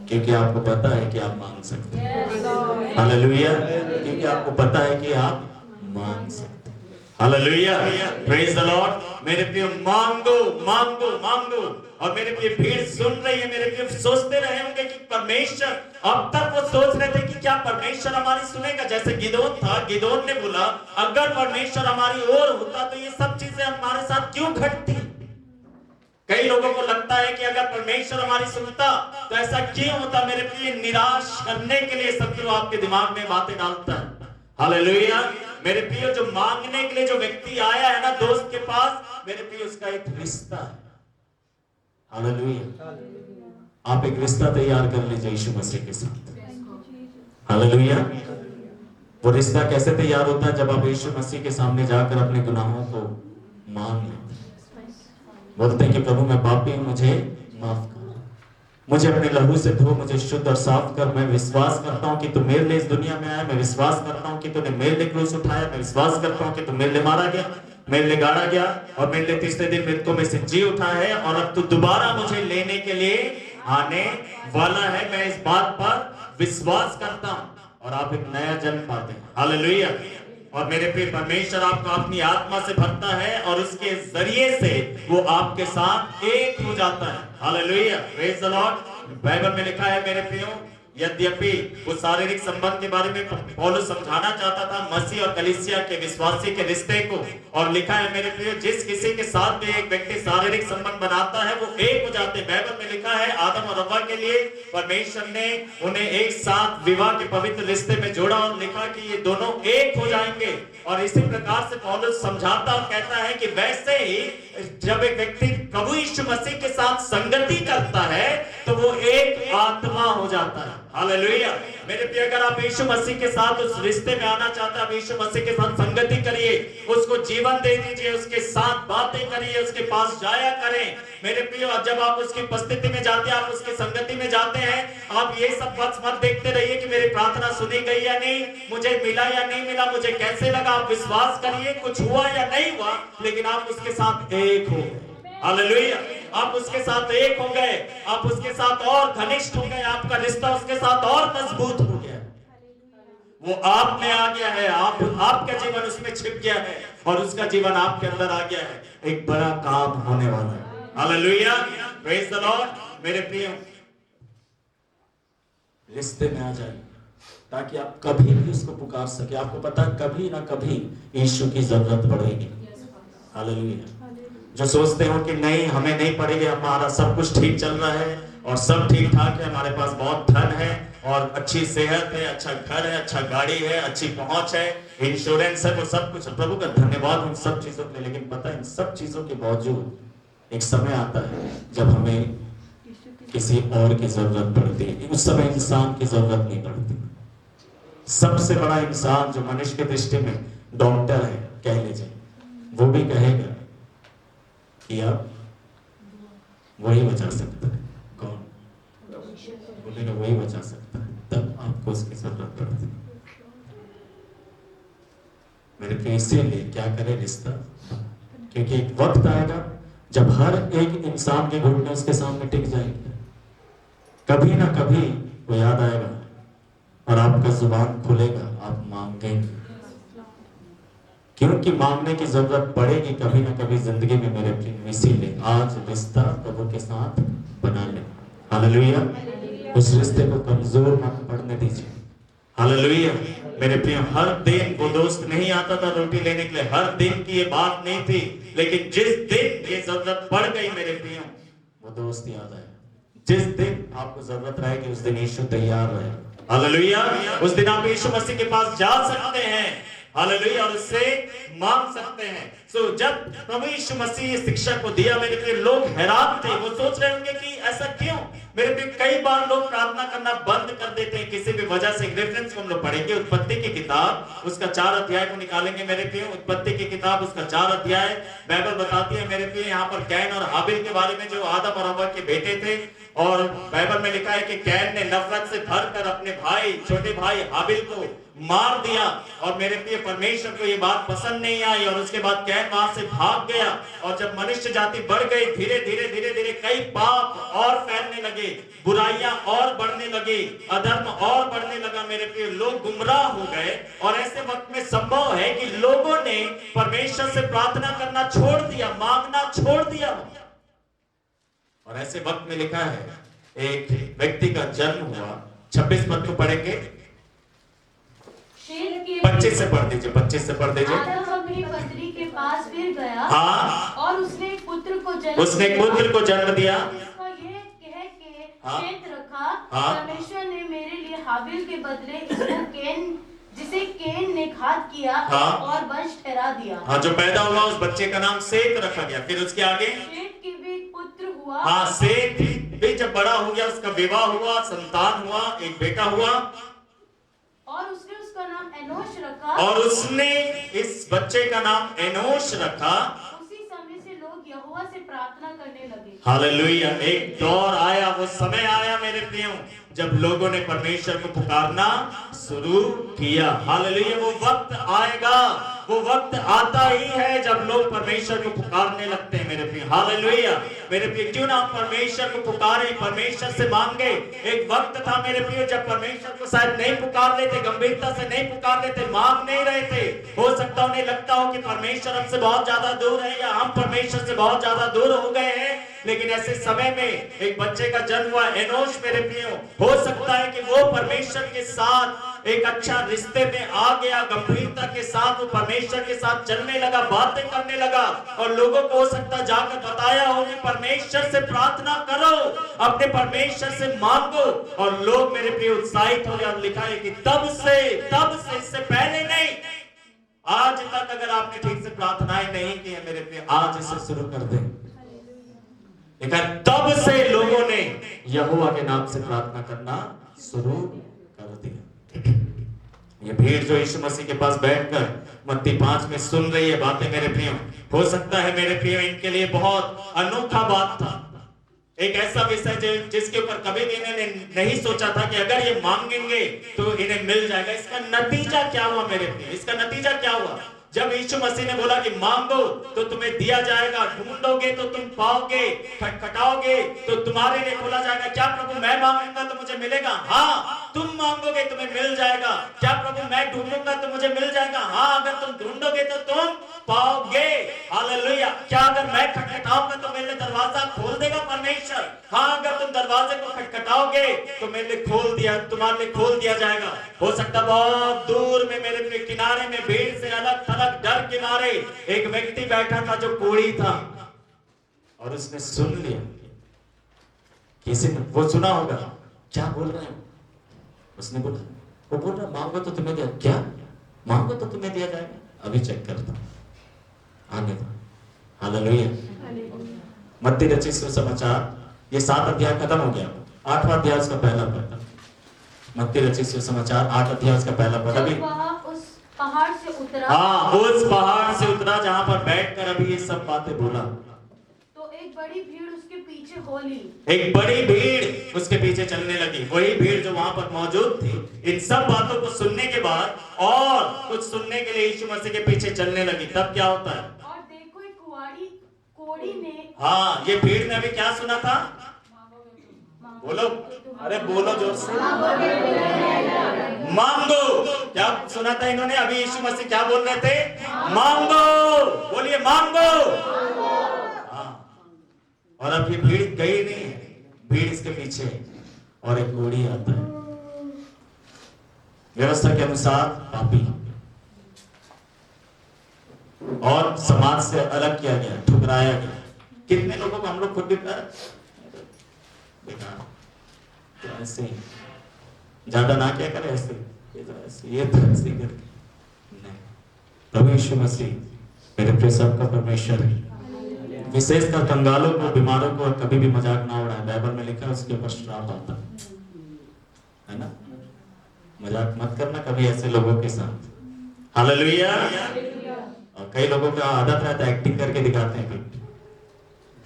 क्योंकि आपको पता है कि आप मांग सकते हैं। हालेलुया। क्योंकि आपको पता है कि आप मांग सकते हैं। Hallelujah, praise the Lord. मेरे प्रिय मांगो मांगो मांगो। और मेरे प्रिय भीड़ सुन रही है, मेरे प्रिय सोचते रहे होंगे कि परमेश्वर, अब तक वो सोच रहे थे कि क्या परमेश्वर हमारी सुनेगा। जैसे गिदोन था, गिदोन ने बोला अगर परमेश्वर हमारी ओर होता तो ये सब चीजें हमारे साथ क्यों घटती। कई लोगों को लगता है कि अगर परमेश्वर हमारी सुनता तो ऐसा क्यों होता। मेरे प्रिय निराश करने के लिए शत्रु आपके दिमाग में बातें डालता है। हालेलुया। मेरे प्रिय जो मांगने के लिए जो व्यक्ति आया है ना दोस्त के पास, मेरे प्रिय उसका एक रिश्ता है। हालेलुया। आप एक रिश्ता तैयार कर लीजिए यीशु मसीह के साथ। हालेलुया। वो रिश्ता कैसे तैयार होता है? जब आप यीशु मसीह के सामने जाकर अपने गुनाहों को मांग लेते, बोलते हैं कि प्रभु मैं पापी हूं, मुझे माफ कर, मुझे अपने लहू से धो, मुझे शुद्ध और साफ कर। मैं विश्वास करता हूं कि तू मेरे लिए इस दुनिया में आया, मैं विश्वास करता हूं कि तूने मेरे लिए क्रूस उठाया, मैं विश्वास करता हूं कि तू मेरे लिए मारा गया, मेरे लिए गाड़ा गया और मेरे लिए तीसरे दिन मृतकों में से जी उठा है और अब तू दोबारा मुझे लेने के लिए आने वाला है। मैं इस बात पर विश्वास करता हूं और आप एक नया जन्म पाते हैं। हालेलुया। और मेरे प्रिय परमेश्वर आपको अपनी आत्मा से भरता है और उसके जरिए से वो आपके साथ एक हो जाता है। Hallelujah, praise the Lord. Bible में लिखा है मेरे प्रियो, यद्यपि वो शारीरिक संबंध के बारे में पौलुस समझाना चाहता था मसीह और कलीसिया के विश्वासी के रिश्ते को, और लिखा है मेरे प्रियो जिस किसी के साथ भी एक व्यक्ति शारीरिक संबंध बनाता है वो एक हो जाते हैं। बाइबल में लिखा है आदम और हव्वा के लिए परमेश्वर ने उन्हें एक साथ विवाह के पवित्र रिश्ते में जोड़ा और लिखा कि ये दोनों एक हो जाएंगे। और इसी प्रकार से पौलुस समझाता और कहता है कि वैसे ही जब एक व्यक्ति प्रभु यीशु मसीह के साथ संगति करता है तो वो एक आत्मा हो जाता है। हालेलुया। मेरे प्रिय अगर आप यीशु मसीह के साथ उस रिश्ते में आना चाहते हैं, आप यीशु मसीह के साथ संगति करिए, उसको जीवन दे दीजिए, उसके साथ बातें करिए, उसके पास जाया करें। मेरे प्रिय जब आप उसकी उपस्थिति में जाते हैं, आप उसकी संगति में जाते हैं, आप ये सब बात मत देखते रहिए कि मेरी प्रार्थना सुनी गई या नहीं, मुझे मिला या नहीं मिला, मुझे कैसे लगा। आप विश्वास करिए कुछ हुआ या नहीं हुआ, लेकिन आप उसके साथ एक हो। हालेलुया। आप उसके साथ एक हो गए, आप उसके साथ और घनिष्ठ हो गए, आपका रिश्ता उसके साथ और मजबूत हो गया। वो आप में आ गया है, आपका जीवन उसमें छिप गया है और उसका जीवन आपके अंदर आ गया है। एक बड़ा काम होने वाला है। Hallelujah, praise the Lord. मेरे प्रिय रिश्ते में आ जाइए ताकि आप कभी भी उसको पुकार सके। आपको पता कभी ना कभी यीशु की जरूरत पड़ेगी। हालेलुया। जो सोचते हो कि नहीं हमें नहीं पड़ेगी, हमारा सब कुछ ठीक चल रहा है और सब ठीक ठाक है, हमारे पास बहुत धन है और अच्छी सेहत है, अच्छा घर है, अच्छा गाड़ी है, अच्छी पहुंच है, इंश्योरेंस है, वो सब कुछ प्रभु का धन्यवाद उन सब चीजों के लिए। लेकिन पता है इन सब चीजों के बावजूद एक समय आता है जब हमें किसी और की जरूरत पड़ती है। उस समय इंसान की जरूरत नहीं पड़ती। सबसे बड़ा इंसान जो मनुष्य की दृष्टि में डॉक्टर है कह लीजिए, वो भी कहेगा कि आप वही बचा सकता है। कौन बोलेगा? वही बचा सकता है। तब आपको उसकी जरूरत पड़ती है। मेरे प्रिय इसीलिए क्या करे रिश्ता, क्योंकि एक वक्त आएगा जब हर एक इंसान के घुटने उसके सामने टिक जाएंगे। कभी ना कभी वो याद आएगा जुबान खुलेगा आप मांगेंगे, क्योंकि मांगने की जरूरत पड़ेगी कभी ना कभी जिंदगी में मेरे प्रिय। इसीलिए आज रिश्ता प्रभु के साथ बना ले। हालेलुया। उस रिश्ते को कमजोर मत पड़ने दीजिए। हालेलुया। मेरे प्रिय, हर दिन वो दोस्त नहीं आता था रोटी लेने के लिए, हर दिन की ये बात नहीं थी, लेकिन जिस दिन ये जरूरत पड़ गई मेरे प्रिय, वो दोस्त याद आया। जिस दिन आपको जरूरत रहेगी उस दिन यीशु तैयार रहे। हालेलुया। उस दिन आप यीशु मसीह के पास जा सकते हैं। हालेलुया। और उससे मांग सकते हैं। जब प्रभु यीशु मसीह इस शिक्षा को दिया मेरे प्रिय, लोग हैरान थे। वो सोच रहे होंगे कि ऐसा क्यों। मेरे प्रिय, कई बार लोग प्रार्थना करना बंद कर देते हैं किसी भी वजह से। एक रेफरेंस को हम लोग पढ़ेंगे, उत्पत्ति की किताब उसका 4 अध्याय को निकालेंगे मेरे प्रिय। उत्पत्ति की किताब उसका 4 अध्याय बाइबल बताती है मेरे प्रिय, यहाँ पर कैन और हाबिल के बारे में, जो आदम और हव्वा के बेटे थे। और बाइबल में लिखा है कि कैन ने नफरत से भरकर अपने भाई, छोटे भाई हाबिल को मार दिया। और मेरे प्रिय, परमेश्वर को ये बात पसंद नहीं आई और उसके बाद कैन वहां से भाग गया। और जब मनुष्य जाति बढ़ गई, धीरे धीरे धीरे धीरे कई पाप और फैलने लगे, बुराइयां और बढ़ने लगी, अधर्म और बढ़ने लगा मेरे प्रिय, लोग गुमराह हो गए। और ऐसे वक्त में संभव है कि लोगों ने परमेश्वर से प्रार्थना करना छोड़ दिया, मांगना छोड़ दिया। और ऐसे वक्त में लिखा है, एक व्यक्ति का जन्म हुआ। 26 पद को पढ़ेंगे, 25 से पढ़ दीजिए, 25 से पढ़ दीजिए। आदम अपनी पत्नी के पास फिर गया। हाँ। और उसने एक पुत्र को जन्म उसने एक पुत्र को जन्म दिया। उसको ये कह के हाँ। शेत रखा, हाँ। परमेश्वर ने मेरे लिए हाबिल के बदले इसको कैन, जिसे कैन ने घात किया, हाँ। और वंश ठहरा दिया। हाँ, जो पैदा हुआ उस बच्चे का नाम सेत रखा गया। फिर उसके आगे शेत के भी एक पुत्र हुआ। हाँ, सेत भी जब बड़ा हो गया, उसका विवाह हुआ, संतान हुआ, एक बेटा हुआ। और उसने उसका नाम एनोश रखा। और उसने इस बच्चे का नाम एनोश रखा। उसी समय से लोग यहोवा से प्रार्थना करने लगे। हालेलुया। एक दौर आया, वो समय आया मेरे प्रियो, जब लोगों ने परमेश्वर को पुकारना शुरू किया। हालेलुया। वो वक्त आएगा, वो वक्त आता ही है जब लोग परमेश्वर को पुकारने लगते हैं मेरे प्रिय। हालेलुया। मेरे प्रिय, क्यों ना परमेश्वर को पुकारे, परमेश्वर से मांगे। एक वक्त था मेरे प्रिय जब परमेश्वर को शायद नहीं पुकार लेते, गंभीरता से नहीं पुकार लेते, मांग नहीं रहे थे। हो सकता उन्हें लगता हो कि परमेश्वर हमसे बहुत ज्यादा दूर है, या हम परमेश्वर से बहुत ज्यादा दूर हो गए हैं। लेकिन ऐसे समय में एक बच्चे का जन्म हुआ, एनोश मेरे प्रियो। हो सकता है कि वो परमेश्वर के साथ एक अच्छा रिश्ते में आ गया, गंभीरता के साथ वो परमेश्वर के साथ चलने लगा, बातें करने लगा। और लोगों को हो सकता जाकर बताया हो कि परमेश्वर से प्रार्थना करो, अपने परमेश्वर से मांगो। और लोग मेरे प्रिय उत्साहित हो गए। और लिखा है कि तब से इससे पहले नहीं, आज तक अगर आपने ठीक से प्रार्थनाएं नहीं की है मेरे प्रिय, आज इसे शुरू कर दें। लेकिन तब से लोगों ने यहोवा के नाम से प्रार्थना करना शुरू कर दिया। ये भीड़ जो यीशु मसीह के पास बैठकर मत्ती 5 में सुन रही है बातें मेरे प्रियो, हो सकता है मेरे प्रियो इनके लिए बहुत अनोखा बात था। एक ऐसा विषय जिसके ऊपर कभी भी इन्होंने नहीं सोचा था कि अगर ये मांगेंगे तो इन्हें मिल जाएगा। इसका नतीजा क्या हुआ मेरे प्रियो, इसका नतीजा क्या हुआ? जब यीशु मसीह ने बोला कि मांगो तो तुम्हें दिया जाएगा, ढूंढोगे तो तुम पाओगे, खटखटाओगे तो तुम्हारे लिए खोला जाएगा। क्या प्रभु मैं मांगूंगा तो मुझे मिलेगा? हाँ, तुम मांगोगे तुम्हें मिल जाएगा। क्या प्रभु मैं ढूंढूंगा तो मुझे मिल जाएगा? हाँ, अगर तुम ढूंढोगे तो तुम पाओगे। हालेलुया। क्या अगर मैं खटखटाऊंगा तो मेरे लिए दरवाजा खोल देगा परमेश्वर? हाँ, अगर तुम दरवाजे को खटखटाओगे तो मेरे लिए तुम्हारे लिए खोल दिया जाएगा। हो सकता बहुत दूर में मेरे किनारे में भीड़ से अलग थलग डर के मारे एक व्यक्ति बैठा था जो कोढ़ी था, और उसने सुन लिया। किसी ने वो सुना होगा क्या बोल रहे हैं, उसने बोला, वो बोल रहा मांगो तो तुम्हें दिया। क्या मांगो तो तुम्हें दिया जाएगा? अभी चेक करता आने दो। हालेलुया। मत्ती रचित सुसमाचार, ये 7 अध्याय खत्म हो गया। 8वां अध्याय उसका पहला पद। मत्ती रचित सुसमाचार 8 अध्याय उसका पहला पद। अभी उस पहाड़ से उतरा। हाँ, उस पहाड़ से उतरा जहां पर बैठकर अभी ये सब बातें बोला, तो एक बड़ी भीड़ उसके पीछे हो ली। एक बड़ी भीड़ उसके पीछे चलने लगी। वही भीड़ जो वहां पर मौजूद थी। इन सब बातों को सुनने के बाद और कुछ सुनने के लिए यीशु मसीह के पीछे चलने लगी। तब क्या होता है? और देखो एक कोढ़ी ने, हाँ, ये भीड़ ने अभी क्या सुना था? बोलो, अरे बोलो जोर से। मांगो। क्या सुना था इन्होंने अभी? यीशु मसीह क्या बोल रहे थे? मांगो, बोलिए मांगो। हाँ, और अब ये भीड़ गई नहीं है, भीड़ इसके पीछे और एक कोढ़ी आता है, व्यवस्था के अनुसार पापी और समाज से अलग किया गया, ठुकराया गया। कितने लोगों को हम लोग खुद भी देखा, तो ऐसे ही ज्यादा ना क्या करे, ऐसे ये तो ऐसे ही करके नहीं। प्रभु यीशु मसीह मेरे प्रिय सबका परमेश्वर है। विशेषकर कंगालों को, बीमारों को कभी भी मजाक ना उड़ाए। बाइबल में लिखा है उसके ऊपर श्राप आता है ना। मजाक मत करना कभी ऐसे लोगों के साथ। हालेलुया। और कई लोगों का आदत रहता है एक्टिंग करके दिखाते हैं।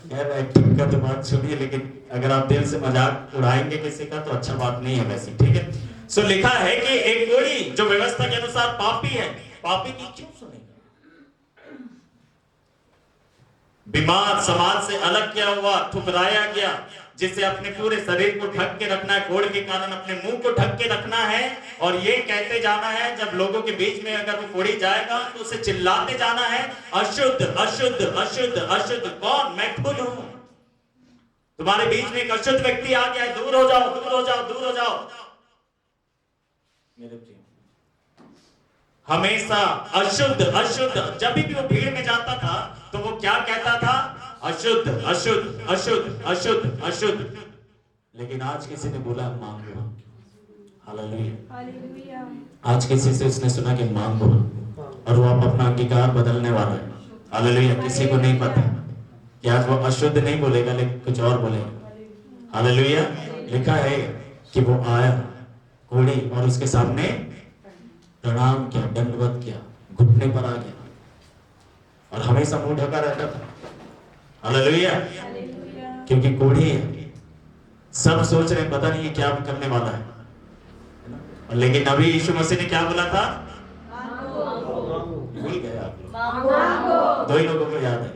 यार एक्टिंग का तो बात छोड़िए, लेकिन अगर आप दिल से मजाक उड़ाएंगे किसी का तो अच्छा बात नहीं है वैसे, ठीक है। सो लिखा है कि एक कोढ़ी जो व्यवस्था के अनुसार पापी है, पापी की क्यों सुनेगा? बीमार, समाज से अलग किया हुआ, ठुकराया गया, जिसे अपने पूरे शरीर को ढक के रखना है, कोढ़ के कारण अपने मुंह को ढक के रखना है और ये कहते जाना है, जब लोगों के बीच में अगर वो कोढ़ी जाएगा तो उसे चिल्लाते जाना है, अशुद्ध अशुद्ध अशुद्ध अशुद्ध। कौन? मैं खुद हूं। तुम्हारे बीच में एक अशुद्ध व्यक्ति आ गया है, दूर हो जाओ, दूर हो जाओ, दूर हो जाओ। मेरे प्रिय, हमेशा अशुद्ध अशुद्ध। जब भी वो भीड़ में जाता था तो वो क्या कहता था? अशुद्ध अशुद्ध अशुद्ध अशुद्ध अशुद्ध। लेकिन आज किसी ने बोला मांगो। हालेलुया। आज किसी से उसने सुना कि मांगो और वो अब अपना अंगीकार बदलने वाला है। हालेलुया। किसी को नहीं पता कि आज वो अशुद्ध नहीं बोलेगा, लेकिन कुछ और बोलेगा। हालेलुया। लिखा है कि वो आया कोढ़ी और उसके सामने प्रणाम किया, दंडवत किया, घुटने पर आ गया और हमेशा मुंह ढका रहता था। हालेलुया। क्योंकि कोढ़ी है, सब सोच रहे पता नहीं क्या करने वाला है, लेकिन अभी यीशु मसीह ने क्या बोला था? भूल गए आप लोग? दो ही लोगों को याद है,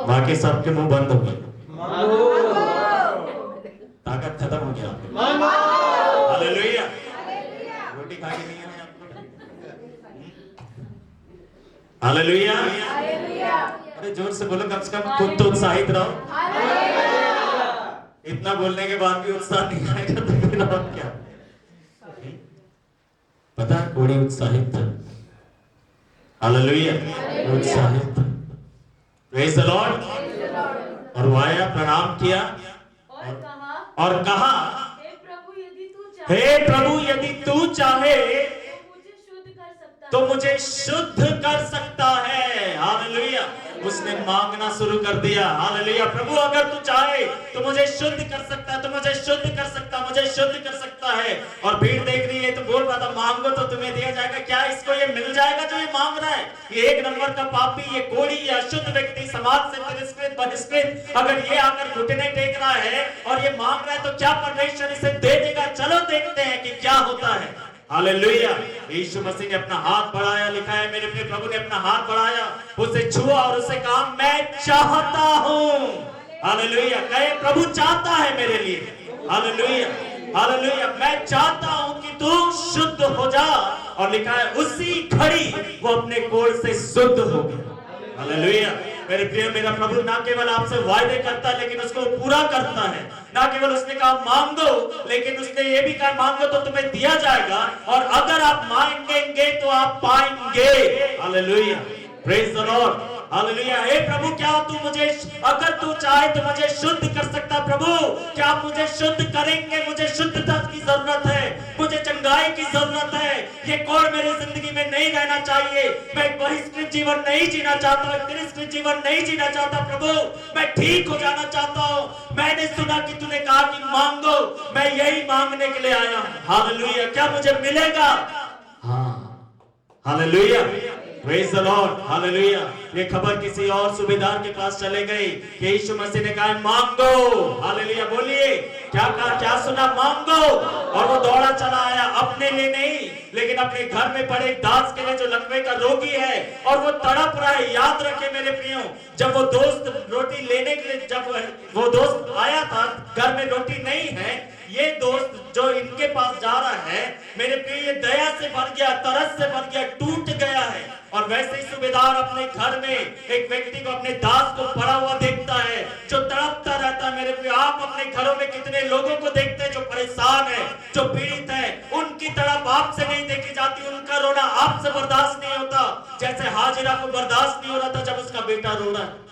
बाकी सबके मुंह बंद हो गए, ताकत खत्म हो गया। हालेलुया। रोटी खा के नहीं आए आप लोग? हालेलुया। अरे जोर से बोलो, कम से कम खुद तो उत्साहित रहो। इतना बोलने के बाद भी उत्साह नहीं आएगा तो फिर और क्या? पता है कोढ़ी उत्साहित था। हालेलुया। उत्साहित था। Praise the Lord. और वो आया, प्रणाम किया और कहा, हे प्रभु यदि तू चाहे तो मुझे शुद्ध कर सकता है। हालेलुया। उसने मांगना शुरू कर दिया। हालेलुया। प्रभु अगर तू चाहे तो मुझे शुद्ध कर सकता है, तो मुझे शुद्ध कर सकता, मुझे शुद्ध कर सकता है। और भीड़ देख रही है तो बोल रहा था मांगो तो तुम्हें दिया जाएगा। क्या इसको ये मिल जाएगा जो ये मांग रहा है? ये एक नंबर का पापी, ये कोढ़ी, ये अशुद्ध व्यक्ति, समाज से तिरस्कृत, बहिष्कृत, अगर ये आकर घुटने टेक रहा है और ये मांग रहा है तो क्या परमेश्वर इसे दे देगा? चलो देखते हैं कि क्या होता है। हालेलुया। यीशु मसीह ने अपना हाथ बढ़ाया। लिखा है मेरे प्रिय प्रभु ने अपना हाथ बढ़ाया, उसे छुआ और उसे कहा मैं चाहता हूं। हालेलुया। कहे प्रभु चाहता है मेरे लिए। हालेलुया। हालेलुया। मैं चाहता हूं कि तू शुद्ध हो जा। और लिखा है उसी घड़ी वो अपने कोढ़ से शुद्ध हो गया। हालेलुया। मेरे प्रिय, मेरा प्रभु ना केवल आपसे वायदे करता है लेकिन उसको पूरा करता है। ना केवल उसने कहा मांगो, लेकिन उसने ये भी कहा मांगो तो तुम्हें दिया जाएगा, और अगर आप मांगेंगे तो आप पाएंगे। Hallelujah. Praise the lord. Hallelujah. हे प्रभु, क्या तू मुझे, अगर तू चाहे तो मुझे शुद्ध कर सकता? प्रभु क्या आप मुझे शुद्ध करेंगे? मुझे शुद्धता की जरूरत है, मुझे चंगाई की जरूरत है। ये कोढ़ मेरी जिंदगी में नहीं रहना चाहिए। मैं एक बहिष्कृत जीवन नहीं जीना चाहता, एक तिरस्कृत जीवन नहीं जीना चाहता। प्रभु मैं ठीक हो जाना चाहता हूँ। मैंने सुना कि तूने कहा कि मांगो, मैं यही मांगने के लिए आया हूँ। हालेलुया। क्या मुझे मिलेगा? हाँ। Hallelujah. Praise the lord. Hallelujah. ये खबर किसी और सूबेदार के पास चले गई कि यीशु मसीह ने कहा मांगो। हालेलुया। बोलिए क्या कहा? क्या सुना? मांगो। और वो दौड़ा चला आया, अपने लिए नहीं लेकिन अपने घर में पड़े एक दास के लिए जो लकवे का रोगी है, और वो तड़प रहा है। याद रखे मेरे प्रियो, जब वो दोस्त रोटी लेने के लिए, जब वो दोस्त आया था, घर में रोटी नहीं है, ये दोस्त जो इनके पास जा रहा है, मेरे प्रिय, ये दया से भर गया, तरस से भर गया, टूट गया है। और वैसे ही सूबेदार अपने घर में एक व्यक्ति को, अपने दास को पड़ा हुआ देखता है जो तड़पता रहता है। मेरे प्रिय, आप अपने घरों में कितने लोगों को देखते हैं जो परेशान है, जो पीड़ित है। उनकी तड़प आपसे नहीं देखी जाती, उनका रोना आपसे बर्दाश्त नहीं होता, जैसे हाजिरा को बर्दाश्त नहीं हो रहा था जब उसका बेटा रो रहा है।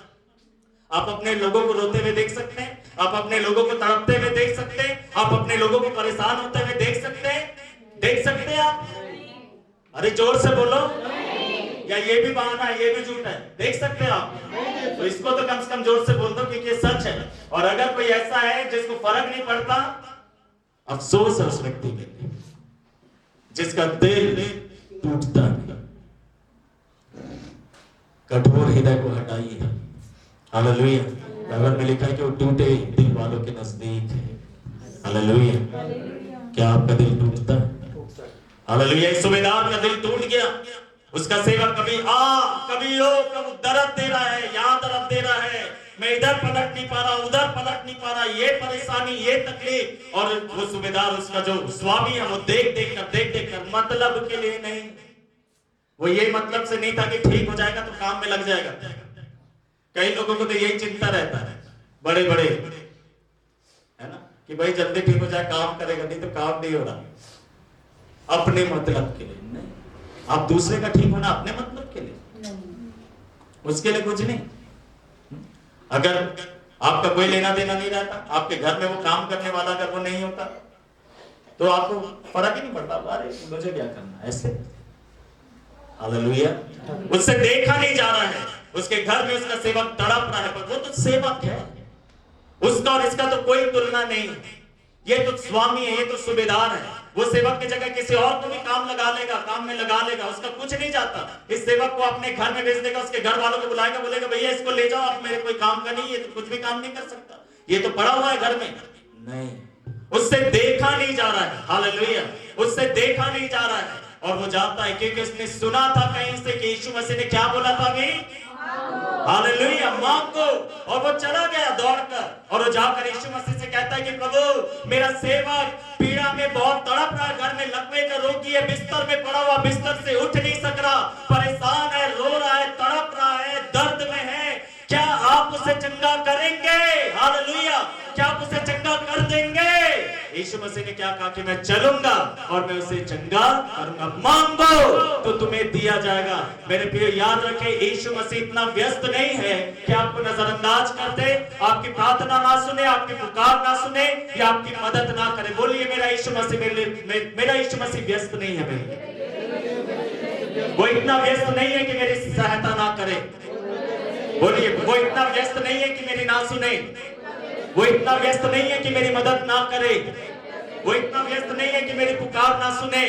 आप अपने लोगों को रोते हुए देख सकते हैं, आप अपने लोगों को तड़पते हुए देख सकते हैं, आप अपने लोगों को परेशान होते हुए देख सकते हैं, देख सकते हैं आप? अरे जोर से बोलो, या ये भी बहाना है, ये भी झूठ है? देख सकते हैं आप? तो इसको तो कम से कम जोर से बोल दो क्योंकि ये सच है। और अगर कोई ऐसा है जिसको फर्क नहीं पड़ता, अफसोस है उस व्यक्ति के लिए जिसका दिल टूटता है। कठोर हृदय को हटाइए। हालेलुया। बाइबल में लिखा है कि वो टूटे दिल वालों के नजदीक है। हालेलुया। क्या आपका दिल टूटता है? हालेलुया। इस सूबेदार का दिल टूट गया। उसका सेवक कभी कभी कभी दर्द दे रहा है, यहाँ दर्द दे रहा है, मैं इधर पलट नहीं पा रहा, उधर पलट नहीं पा रहा, ये परेशानी, ये तकलीफ। और वो सूबेदार, उसका जो स्वामी है, वो देख देख कर मतलब के लिए नहीं, वो ये मतलब से नहीं था कि ठीक हो जाएगा तो काम में लग जाएगा। कई लोगों को तो यही चिंता रहता है, बड़े बड़े, है ना, कि भाई जल्दी ठीक हो जाए, काम करेगा, नहीं तो काम नहीं हो रहा। अपने मतलब के लिए नहीं, आप दूसरे का ठीक होना अपने मतलब के लिए, उसके लिए कुछ नहीं। अगर आपका कोई लेना देना नहीं रहता, आपके घर में वो काम करने वाला अगर वो नहीं होता, तो आपको फर्क ही नहीं पड़ता, अरे मुझे क्या करना ऐसे। हालेलुया। उससे देखा नहीं जा रहा है, उसके घर में उसका सेवक तड़प रहा है, पर वो तो सेवक है, उसका और इसका तो कोई तुलना नहीं। ये तो स्वामी है, ये तो सूबेदार है। वो सेवक की जगह किसी और को भी काम लगा लेगा, काम में लगा लेगा, उसका कुछ नहीं जाता। इस सेवक को अपने घर में भेज देगा, उसके घर वालों को बुलाएगा, बोलेगा भैया इसको ले जाओ, आप मेरे कोई काम का नहीं, ये तो कुछ भी काम नहीं कर सकता, ये तो पड़ा हुआ है घर में। नहीं, उससे देखा नहीं जा रहा है। हालेलुया। उससे देखा नहीं जा रहा है, और वो जाता है क्योंकि उसने सुना था कहीं से कि यीशु मसीह ने क्या बोला था अभी, हालेलुया, मांगो। और वो चला गया दौड़कर, और वो जाकर यीशु मसीह से कहता है कि प्रभु, मेरा सेवक पीड़ा में बहुत तड़प रहा है, घर में लकवे का रोगी है, बिस्तर में पड़ा हुआ, बिस्तर से उठ नहीं सक रहा, परेशान है, रो रहा है, तड़प रहा है, दर्द में है। क्या आप उसे चंगा करेंगे? हालेलुया। क्या आप उसे चंगा कर देंगे? यीशु मसीह ने क्या कहा कि मैं चलूंगा और मैं उसे चंगा करूंगा। मांगो तो तुम्हें दिया जाएगा। मेरे प्रिय, याद रखें, यीशु मसीह इतना व्यस्त नहीं है कि आपको नजरअंदाज कर दे, आपकी प्रार्थना ना सुने, आपकी पुकार ना सुने, या आपकी मदद ना करे। बोलिए, मेरा यीशु मसीह मेरा यीशु मसीह व्यस्त नहीं है। वो इतना व्यस्त नहीं है कि मेरी सहायता ना करे। बोलिए, वो इतना व्यस्त नहीं है कि मेरी ना सुने, वो इतना व्यस्त नहीं है कि मेरी मदद ना करे, वो इतना व्यस्त नहीं है कि मेरी पुकार ना सुने।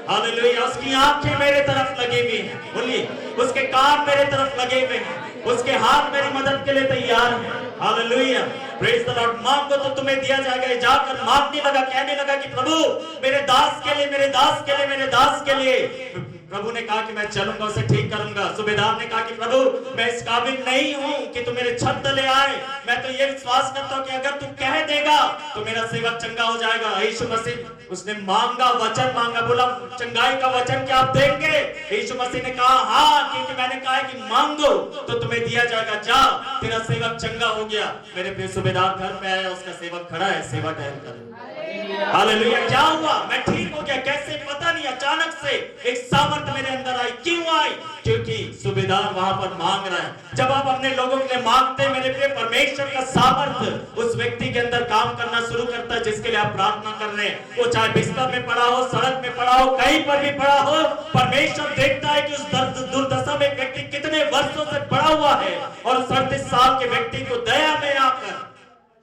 हालेलुया। उसकी आंखें मेरे तरफ लगी हुई हैं। बोलिए, उसके कान मेरे तरफ लगे हुए हैं, उसके हाथ मेरी मदद के लिए तैयार है। हालेलुया। Praise the Lord. मांगो तो तुम्हें दिया जाएगा। जाकर मांगने लगा, कहने लगा कि प्रभु, मेरे दास के लिए, मेरे दास के लिए, मेरे दास के लिए। प्रभु ने कहा कि मैं चलूंगा, उसे ठीक करूंगा। सूबेदार ने कहा कि प्रभु, मैं इस काबिल नहीं हूं कि तू मेरे छत तले आए, मैं तो ये विश्वास करता हूं कि अगर तू कह देगा तो मेरा सेवक चंगा हो जाएगा। यीशु मसीह, उसने मांगा, वचन मांगा, बोला चंगाई का वचन क्या आप देंगे? यीशु मसीह ने कहा हाँ, क्योंकि मैंने कहा है कि मांगो तो तुम्हें दिया जाएगा। जा, तेरा सेवक चंगा हो गया। मेरे प्रिय, सूबेदार घर में आया, उसका सेवक खड़ा है, सेवा टहल कर। हालेलुया। क्या हुआ? मैं ठीक हो गया। कैसे? पता नहीं, अचानक से एक सामर्थ मेरे अंदर आई। क्यों आई? क्योंकि सूबेदार वहां पर मांग रहा है। जब आप अपने लोगों के लिए मांगते हैं, मेरे प्रिय, परमेश्वर का सामर्थ उस व्यक्ति के अंदर काम करना शुरू करता है जिसके लिए आप प्रार्थना कर रहे हैं। वो चाहे बिस्तर में पड़ा हो, सड़क में पड़ा हो, कहीं पर भी पड़ा हो, परमेश्वर देखता है कि उस दुर्दशा में व्यक्ति कितने वर्षों से पड़ा हुआ है, और 37 साल के व्यक्ति को दया में आकर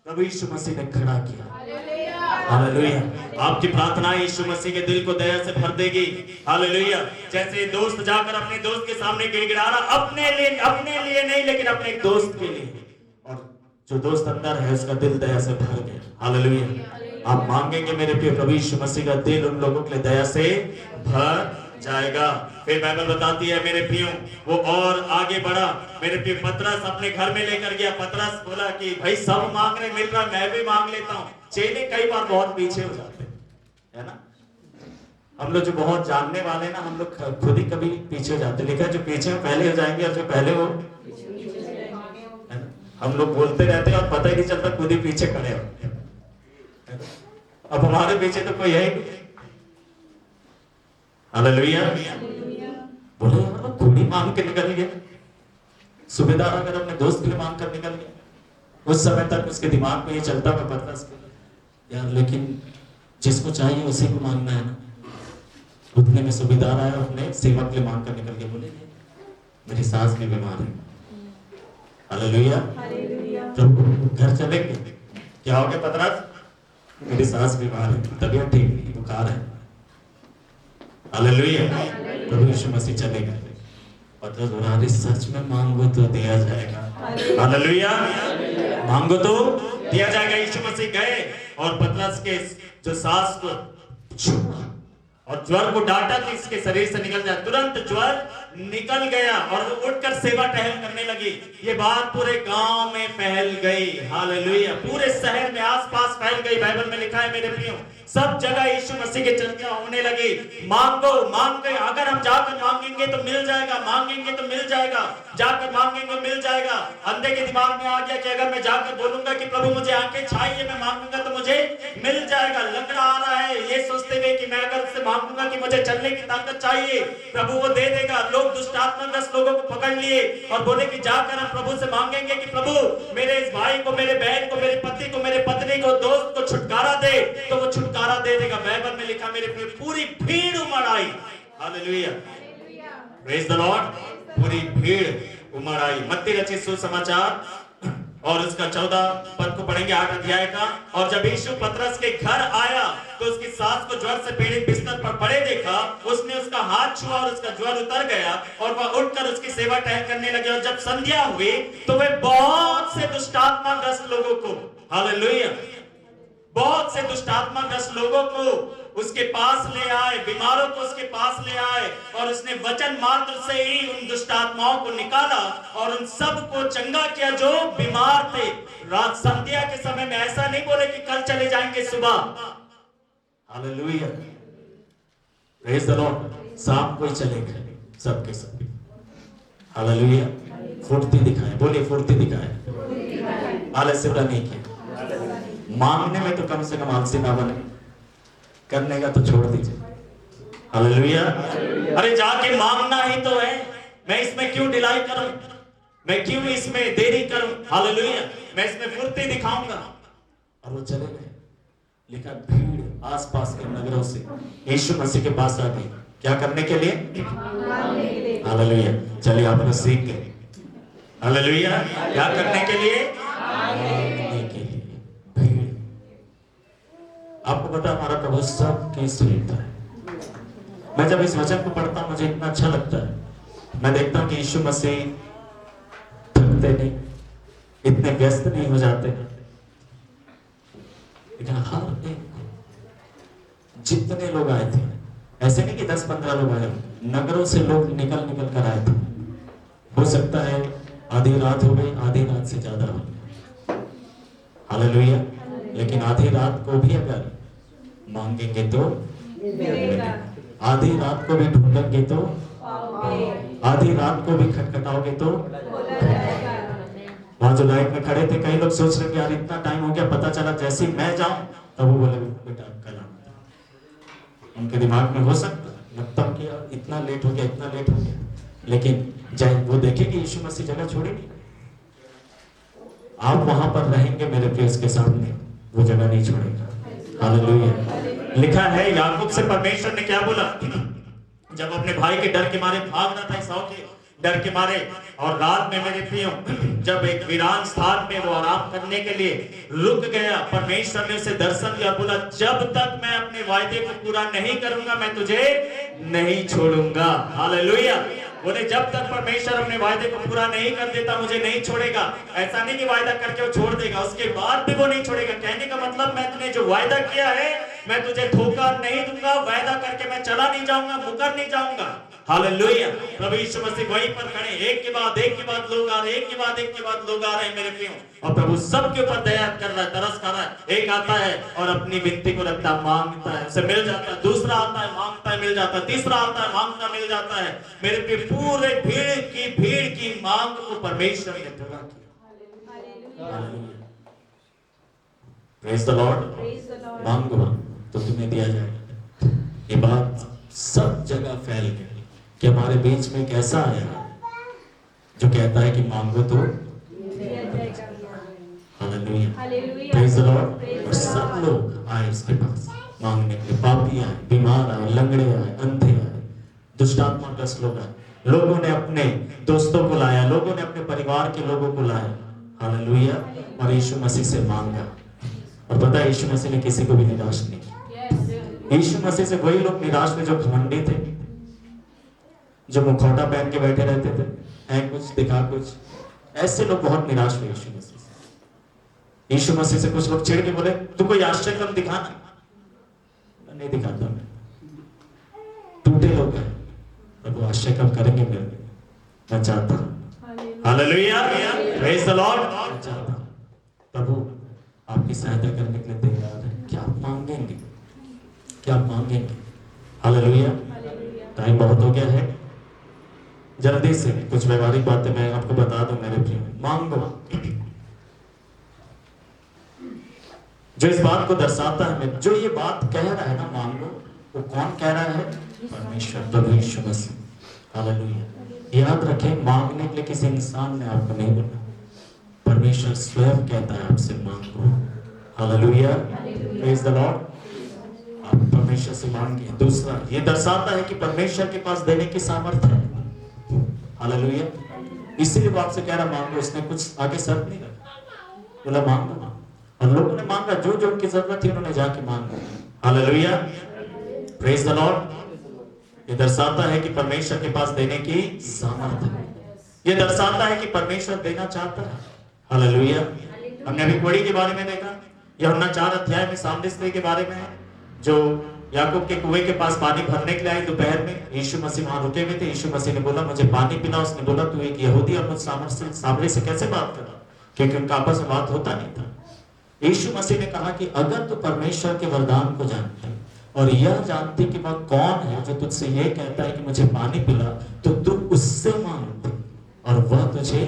प्रभु यीशु मसीह ने खड़ा किया। हालेलुया। आपकी प्रार्थना यीशु मसीह के दिल को दया से भर देगी। हालेलुया। जैसे दोस्त जाकर अपने दोस्त के सामने गिड़गिड़ा रहा, अपने लिए नहीं, लेकिन अपने एक दोस्त के लिए, और जो दोस्त अंदर है उसका दिल दया से भर गया। हालेलुया। आप मांगेंगे मेरे प्रिय, प्रभु यीशु मसीह का दिल उन लोगों के लिए दया से भर जाएगा। फिर बाइबल बताती है मेरे प्रियो, वो और आगे बढ़ा। मेरे प्रियो पतरस अपने घर में लेकर गया। पतरस बोला कि भाई सब मांग रहे, मिल रहा, मैं भी मांग लेता हूँ। चेले कई बार बहुत पीछे हो जाते है ना। हम लोग जो बहुत जानने वाले ना, हम लोग खुद ही कभी पीछे हो जाते, लेकिन जो पीछे हो पहले हो जाएंगे, और जो पहले हो है ना। हम लोग बोलते रहते हैं और पता ही नहीं चलता, खुद ही पीछे खड़े हो। अब हमारे पीछे तो कोई है ही नहीं। हालेलुया। बोले यार थोड़ी मांग के निकल गया। सूबेदार अगर अपने दोस्त के लिए मांग कर निकल गया, उस समय तक उसके दिमाग में ये चलता मैं पतरस यार, लेकिन जिसको चाहिए उसी को मांगना है ना। उतने में सूबेदार आया, अपने सेवक के लिए मांग कर निकल के बोले मेरी सास भी बीमार है। हालेलुया। प्रभु घर चलेंगे, क्या हो गया पतरस? मेरी सास बीमार है, तबीयत ठीक नहीं, बुखार है। हालेलुया। प्रभु यीशु मसीह चले गए। पतरस बोला अरे सच में मांगो तो दिया जाएगा। हालेलुया। मांगो तो दिया जाएगा। यीशु मसीह गए और पतरस के जो सास को छुआ और ज्वर को डांटा कि इसके शरीर से निकल जाए। तुरंत ज्वर निकल गया और उठकर सेवा टहल करने लगी। ये बात पूरे गांव में फैल गई। हालेलुया। पूरे शहर में आसपास फैल गई। बाइबल में लिखा है मेरे प्रियो, सब जगह यीशु मसीह की चर्चा होने लगी। मांगो मांगो, अगर हम जाकर मांगेंगे तो मिल जाएगा, मांगेंगे तो मिल जाएगा, जाकर मांगेंगे मिल जाएगा। अंधे के दिमाग में आ गया कि अगर मैं जाकर बोलूंगा कि प्रभु मुझे आंखें चाहिए, मैं मांगूंगा तो मुझे मिल जाएगा। लंगड़ा आ रहा है ये सोचते हुए कि मैं अगर उससे मांगूंगा कि मुझे चलने की ताकत चाहिए, प्रभु वो दे देगा। लोग दुष्ट आत्माग्रस्त लोगों को पकड़ लिए और बोले कि जाकर हम प्रभु से मांगेंगे कि प्रभु मेरे इस भाई को, मेरे बहन को, मेरे पति को, मेरे पत्नी को, दोस्त को छुटकारा दे, तो वो छुटकारा दे देगा। बाइबल में लिखा मेरे पूरी भीड़ उमड़ आई। हालेलुया। Praise the Lord. पूरी भीड़ उमड़ आई। मत्ती रचित सुसमाचार और उसका 14 पद को पढ़ेंगे, 8 अध्याय का। और जब यीशु पतरस के घर आया तो उसकी सास को ज्वर से पीड़ित बिस्तर पर पड़े देखा। उसने उसका हाथ छुआ और उसका ज्वर उतर गया और वह उठकर उसकी सेवा टहल करने लगे। और जब संध्या हुई तो वे बहुत से दुष्टात्माग्रस्त लोगों को, हालेलुया, बहुत से दुष्टात्माग्रस्त लोगों को उसके पास ले आए, बीमारों को उसके पास ले आए और उसने वचन मात्र से ही उन दुष्टात्माओं को निकाला और उन सब को चंगा किया जो बीमार थे। रात संध्या के समय में ऐसा नहीं बोले कि कल चले जाएंगे सुबह। हालेलुया। Praise the Lord. शाम को ही चले गए सबके सब। हालेलुया। फुर्ती दिखाए, बोलिए फुर्ती दिखाए, आलस्य नहीं किया। मांगने में तो कम से कम आलसी ना बने, करने का तो छोड़ दीजिए। हालेलुया। अरे जाके मांगना ही तो है, मैं इसमें क्यों डिलाई करूं, मैं क्यों इसमें देरी करूं। हालेलुया। मैं इसमें फुर्ती दिखाऊंगा। और वो चले गए। लिखा भीड़ आसपास के नगरों से यीशु मसीह के पास आ गई। क्या करने के लिए? हालेलुया। चलिए आप लोग सीख गए। हालेलुया। क्या करने के लिए? आपको पता है हमारा प्रभु सबकी सुनता है। मैं जब इस वचन को पढ़ता हूं मुझे इतना अच्छा लगता है। मैं देखता हूं कि यीशु मसीह थकते नहीं, इतने व्यस्त नहीं हो जाते, लेकिन हर एक जितने लोग आए थे, ऐसे नहीं कि 10-15 लोग आए, नगरों से लोग निकल कर आए थे। हो सकता है आधी रात हो गई, आधी रात से ज्यादा हो गई। हालेलुया। लेकिन आधी रात को भी अगर मांगेंगे तो मिलेगा। आधी रात को भी ढूंढेंगे तो पाओगे। आधी रात को भी खटखटाओगे तो वहां जो लाइट में खड़े थे कई लोग सोच रहे यार इतना टाइम हो गया, पता चला जैसे मैं जाऊं तब वो बोले बेटा कल आना। उनके दिमाग में हो सकता लगता कि इतना लेट हो गया, इतना लेट हो गया, लेकिन जब वो देखेंगे यीशु मसीह जगह छोड़ेंगे। आप वहां पर रहेंगे मेरे प्रिय, उसके सामने वो जगह नहीं छोड़ेगा। हालेलुया। लिखा है याकूब से परमेश्वर ने क्या बोला, जब अपने भाई के डर के मारे भाग रहा था, ईसाऊ के डर के मारे, और रात में मेरे प्रियो जब एक वीरान स्थान में वो आराम करने के लिए रुक गया, परमेश्वर ने उसे दर्शन दिया, बोला जब तक मैं अपने वायदे को पूरा नहीं करूंगा मैं तुझे नहीं छोड़ूंगा। हालेलुया। बोले जब तक परमेश्वर अपने वायदे को पूरा नहीं कर देता मुझे नहीं छोड़ेगा। ऐसा नहीं कि वायदा करके वो छोड़ देगा, उसके बाद भी वो नहीं छोड़ेगा। कहने का मतलब मैं तुमने जो वायदा किया है मैं तुझे ठोकर नहीं दूंगा, वायदा करके मैं चला नहीं जाऊंगा, मुकर नहीं जाऊंगा। हालेलुया। प्रभु यीशु मसीह वहीं पर खड़े, एक के बाद लोग आ रहे, एक के बाद लोग आ रहे हैं मेरे प्रियो, और प्रभु सबके ऊपर दया कर रहा है, तरस कर रहा है। एक आता है और अपनी विनती को रखता है, मांगता है, उसे मिल जाता है। दूसरा आता है, मांगता है, मिल जाता है। तीसरा आता है, मांगता, मिल जाता है। मेरे प्रिय, पूरे भीड़ की मांग को परमेश्वर ने पूरा किया। Praise the Lord. मांगो तो तुम्हें दिया जाएगा। ये बात सब जगह फैल गई कि हमारे बीच में कैसा आया जो कहता है कि मांगो तो हालेलुया, प्रेज द लॉर्ड। और सब लोग आए इसके पास मांगने के लिए। पापी आए, बीमार आए, लंगड़े आए, अंधे आए, दुष्टात्माग्रस्त लोग आए। लोगों ने अपने दोस्तों को लाया, लोगों ने अपने परिवार के लोगों को लाया। हालेलुया। और यीशु मसीह से मांगा, और पता है यीशु मसीह ने किसी को भी निराश नहीं किया। यीशु मसीह से वही लोग निराश हुए जो घमंडी थे, जो मुखौटा पहन के बैठे रहते थे, है कुछ दिखा कुछ, ऐसे लोग बहुत निराश हुए यीशु मसीह से। यीशु मसीह से कुछ लोग चिढ़ के बोले, तू कोई आश्चर्य कर्म दिखाना। नहीं दिखाता मैं। टूटे लोग हैं, प्रभु आश्चर्य कर्म करेंगे मेरे लिए, मैं चाहता हूं। Hallelujah, praise the Lord. मैं चाहता हूं प्रभु आपकी सहायता करने के लिए तैयार है। क्या आप मांगेंगे? क्या आप मांगेंगे? हालेलुया। टाइम बहुत हो गया है, जल्दी से कुछ व्यवहारिक बातें मैं आपको बता दूं मेरे प्रिय। मांगो जो इस बात को दर्शाता है, जो ये बात कह रहा है ना मांगो, वो कौन कह रहा है? परमेश्वर, प्रभु यीशु मसीह। हालेलुया। याद रखें, मांगने के लिए किसी इंसान ने आपको नहीं बोला, परमेश्वर स्वयं कहता है आपसे मांगो। Hallelujah, praise the Lord. आप परमेश्वर से मांगिए। दूसरा, ये दर्शाता है कि परमेश्वर के पास देने की सामर्थ्य है। हालेलुया। इसीलिए वो आपसे कह रहा मांगो, उसने कुछ आगे शर्त नहीं रखा, बोला मांगो मांगो। और लोगों ने मांगा, जो जो उनकी जरूरत थी उन्होंने जाके मांगा। Hallelujah, praise the Lord. ये दर्शाता है कि परमेश्वर के पास देने की सामर्थ्य है। ये दर्शाता है कि परमेश्वर देना चाहता है। हालेलुया। हमने अभी कोड़ी के बारे में देखा, यूहन्ना 4 अध्याय में सामने स्त्री के बारे में है, जो याकूब के कुएं के पास पानी भरने के लिए आई। दोपहर में यीशु मसीह वहां रुके हुए थे। यीशु मसीह ने बोला मुझे पानी पिला। उसने बोला तू एक यहूदी और मुझ सामरी से कैसे बात कर रहा? क्योंकि उनका आपस में बात होता नहीं था। यीशु मसीह ने कहा कि अगर तू परमेश्वर के वरदान को जानता है और यह जानती कि वह कौन है जो तुझसे ये कहता है कि मुझे पानी पिला, तो तू उससे मांग और वह तुझे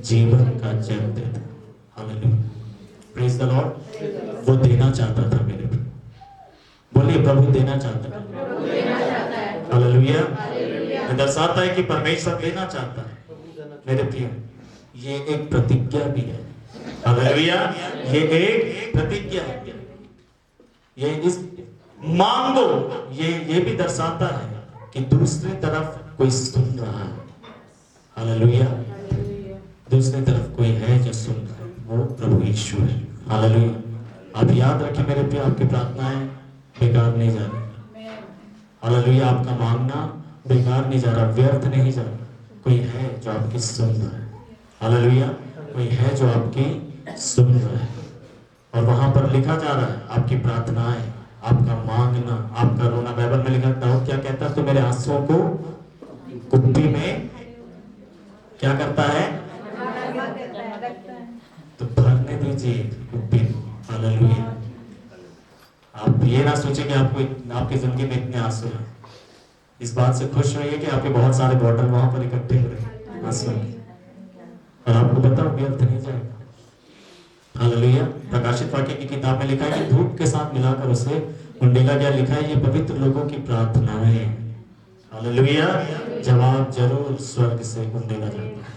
जीवन का जल देता। Hallelujah, praise the Lord. वो देना चाहता था मेरे प्रभु। बोलिए, प्रभु देना चाहता है। हालेलुया। ये दर्शाता है कि परमेश्वर देना चाहता है मेरे प्रिय। ये एक प्रतिज्ञा भी है। हालेलुया, ये एक प्रतिज्ञा है। ये इस मांगो, ये भी दर्शाता है कि दूसरी तरफ कोई सुन रहा है। हालेलुया, दूसरी तरफ कोई है जो सुन रहा है, वो प्रभु यीशु है। हालेलुया। आप याद रखें मेरे प्रिय, आपकी प्रार्थनाएं बेकार नहीं जा रही। हालेलुया, आपका मांगना बेकार नहीं जा रहा, व्यर्थ नहीं जा रहा। कोई है जो आपकी सुन रहा है। हालेलुया, कोई है जो आपकी सुन रहा है। और वहां पर लिखा जा रहा है आपकी प्रार्थनाएं, आपका मांगना, आपका रोना। बाइबल में लिखा, दाऊद क्या कहता है? तो मेरे आंसुओं को कुप्पी में क्या करता है? तो भरने दीजिए कुप्पी। हालेलुया। आप ये ना सोचें कि आपकी जिंदगी में इतने आंसू हैं। इस बात से खुश होइए कि आपके बहुत सारे बॉटल वहां पर इकट्ठे हो रहे आंसू के, और आपको पता व्यर्थ नहीं जाएगा। हालेलुया। प्रकाशित वाक्य की किताब में लिखा है कि धूप के साथ मिलाकर उसे उंडेला गया। लिखा है ये पवित्र लोगों की प्रार्थनाएं। हालेलुया। जवाब जरूर स्वर्ग से उंडेला जाता है।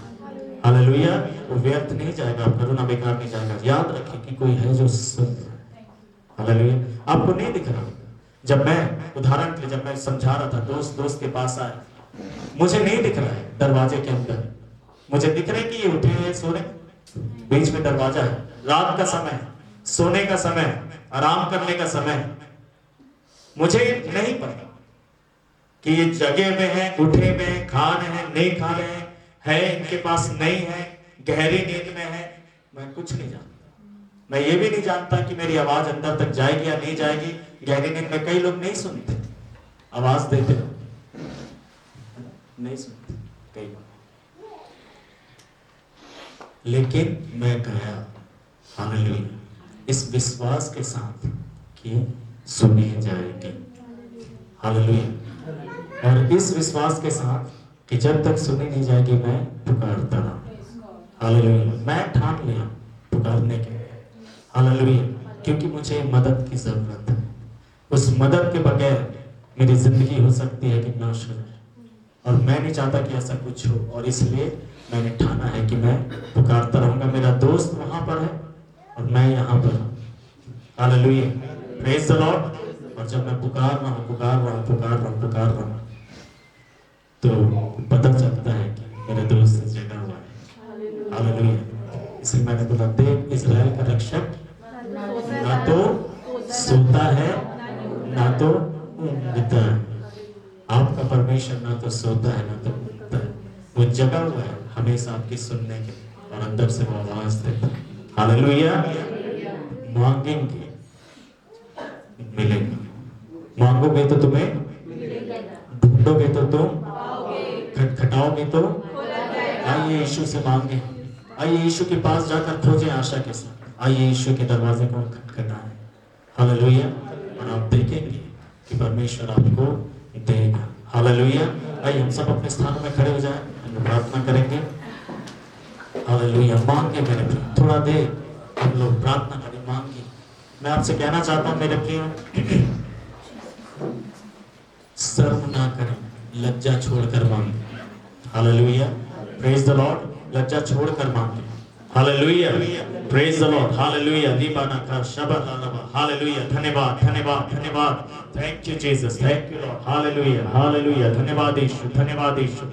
हालेलुया। वो व्यर्थ नहीं जाएगा, आपका रोना बेकार नहीं जाएगा। याद रखें कि कोई है जो सुन रहा है। हालेलुया। आपको नहीं दिख रहा। जब मैं उदाहरण के लिए जब मैं समझा रहा था, दोस्त के पास आया, मुझे नहीं दिख रहा है दरवाजे के अंदर, मुझे दिख रहा है कि ये उठे हुए सो रहे, बीच में दरवाजा है, रात का समय, सोने का समय, आराम करने का समय। मुझे नहीं पता कि ये जगे में है, उठे में है, खा रहे हैं, नहीं खा रहे हैं, है इनके पास नहीं है, गहरी नींद में है, मैं कुछ नहीं जानता। मैं ये भी नहीं जानता कि मेरी आवाज अंदर तक जाएगी या नहीं जाएगी। गहरी नींद में कई लोग नहीं सुनते, आवाज देते हो नहीं सुनते कई बार, लेकिन मैं गया हालेलुया इस विश्वास के साथ कि सुनी जाएगी। हालेलुया। और इस विश्वास के साथ कि जब तक सुनी नहीं जाएगी मैं पुकारता रहा। हालेलुया। मैं ठान लिया पुकारने के, हालेलुया, क्योंकि मुझे मदद की जरूरत है। उस मदद के बगैर मेरी जिंदगी हो सकती है कि नाश हो जाए, और मैं नहीं चाहता कि ऐसा कुछ हो, और इसलिए मैंने ठाना है कि मैं पुकारता रहूंगा। मेरा दोस्त वहां पर है और मैं यहाँ पर हूँ। Hallelujah, praise the Lord. और जब मैं पुकार रहा हूँ तो पता चलता है कि मेरे दोस्त जगा हुआ है। हालेलुया। इसलिए मैंने बोला, देख इज़राइल का रक्षक ना तो सोता है ना तो ऊँघता है। आपका परमेश्वर ना तो सोता है ना तो ऊँघता है, वो जगा हुआ है हमेशा आपकी सुनने के, और अंदर से वो आवाज देता है। हालेलुया। मांगेंगे मिलेगा, मांगोगे तो तुम्हें, ढूंढोगे तो तुम, खटखटाओगे तो। आइए यीशु से मांगे, आइए यीशु के पास जाकर खोजें आशा के साथ। आइए यीशु के दरवाजे को खटखटाएं। हालेलुया। और आप देखेंगे कि परमेश्वर आपको देगा। हालेलुया। आइए हम सब अपने स्थानों में खड़े हो जाएं, हम प्रार्थना करेंगे। हालेलुया। मांगे मेरे प्रिय, थोड़ा देर हम लोग प्रार्थना करें, मांगे। मैं आपसे कहना चाहता हूं मेरे प्रिय, शर्म ना करें, लज्जा छोड़कर मांगे। Hallelujah, praise the lord. लज्जा छोड़कर मांगे। Hallelujah, praise the lord. Hallelujah, दीपाना का शब्द आलवा। हालेलुया, धन्यवाद धन्यवाद धन्यवाद। Thank you Jesus, thank you lord. Hallelujah hallelujah, धन्यवाद यीशु, धन्यवाद यीशु।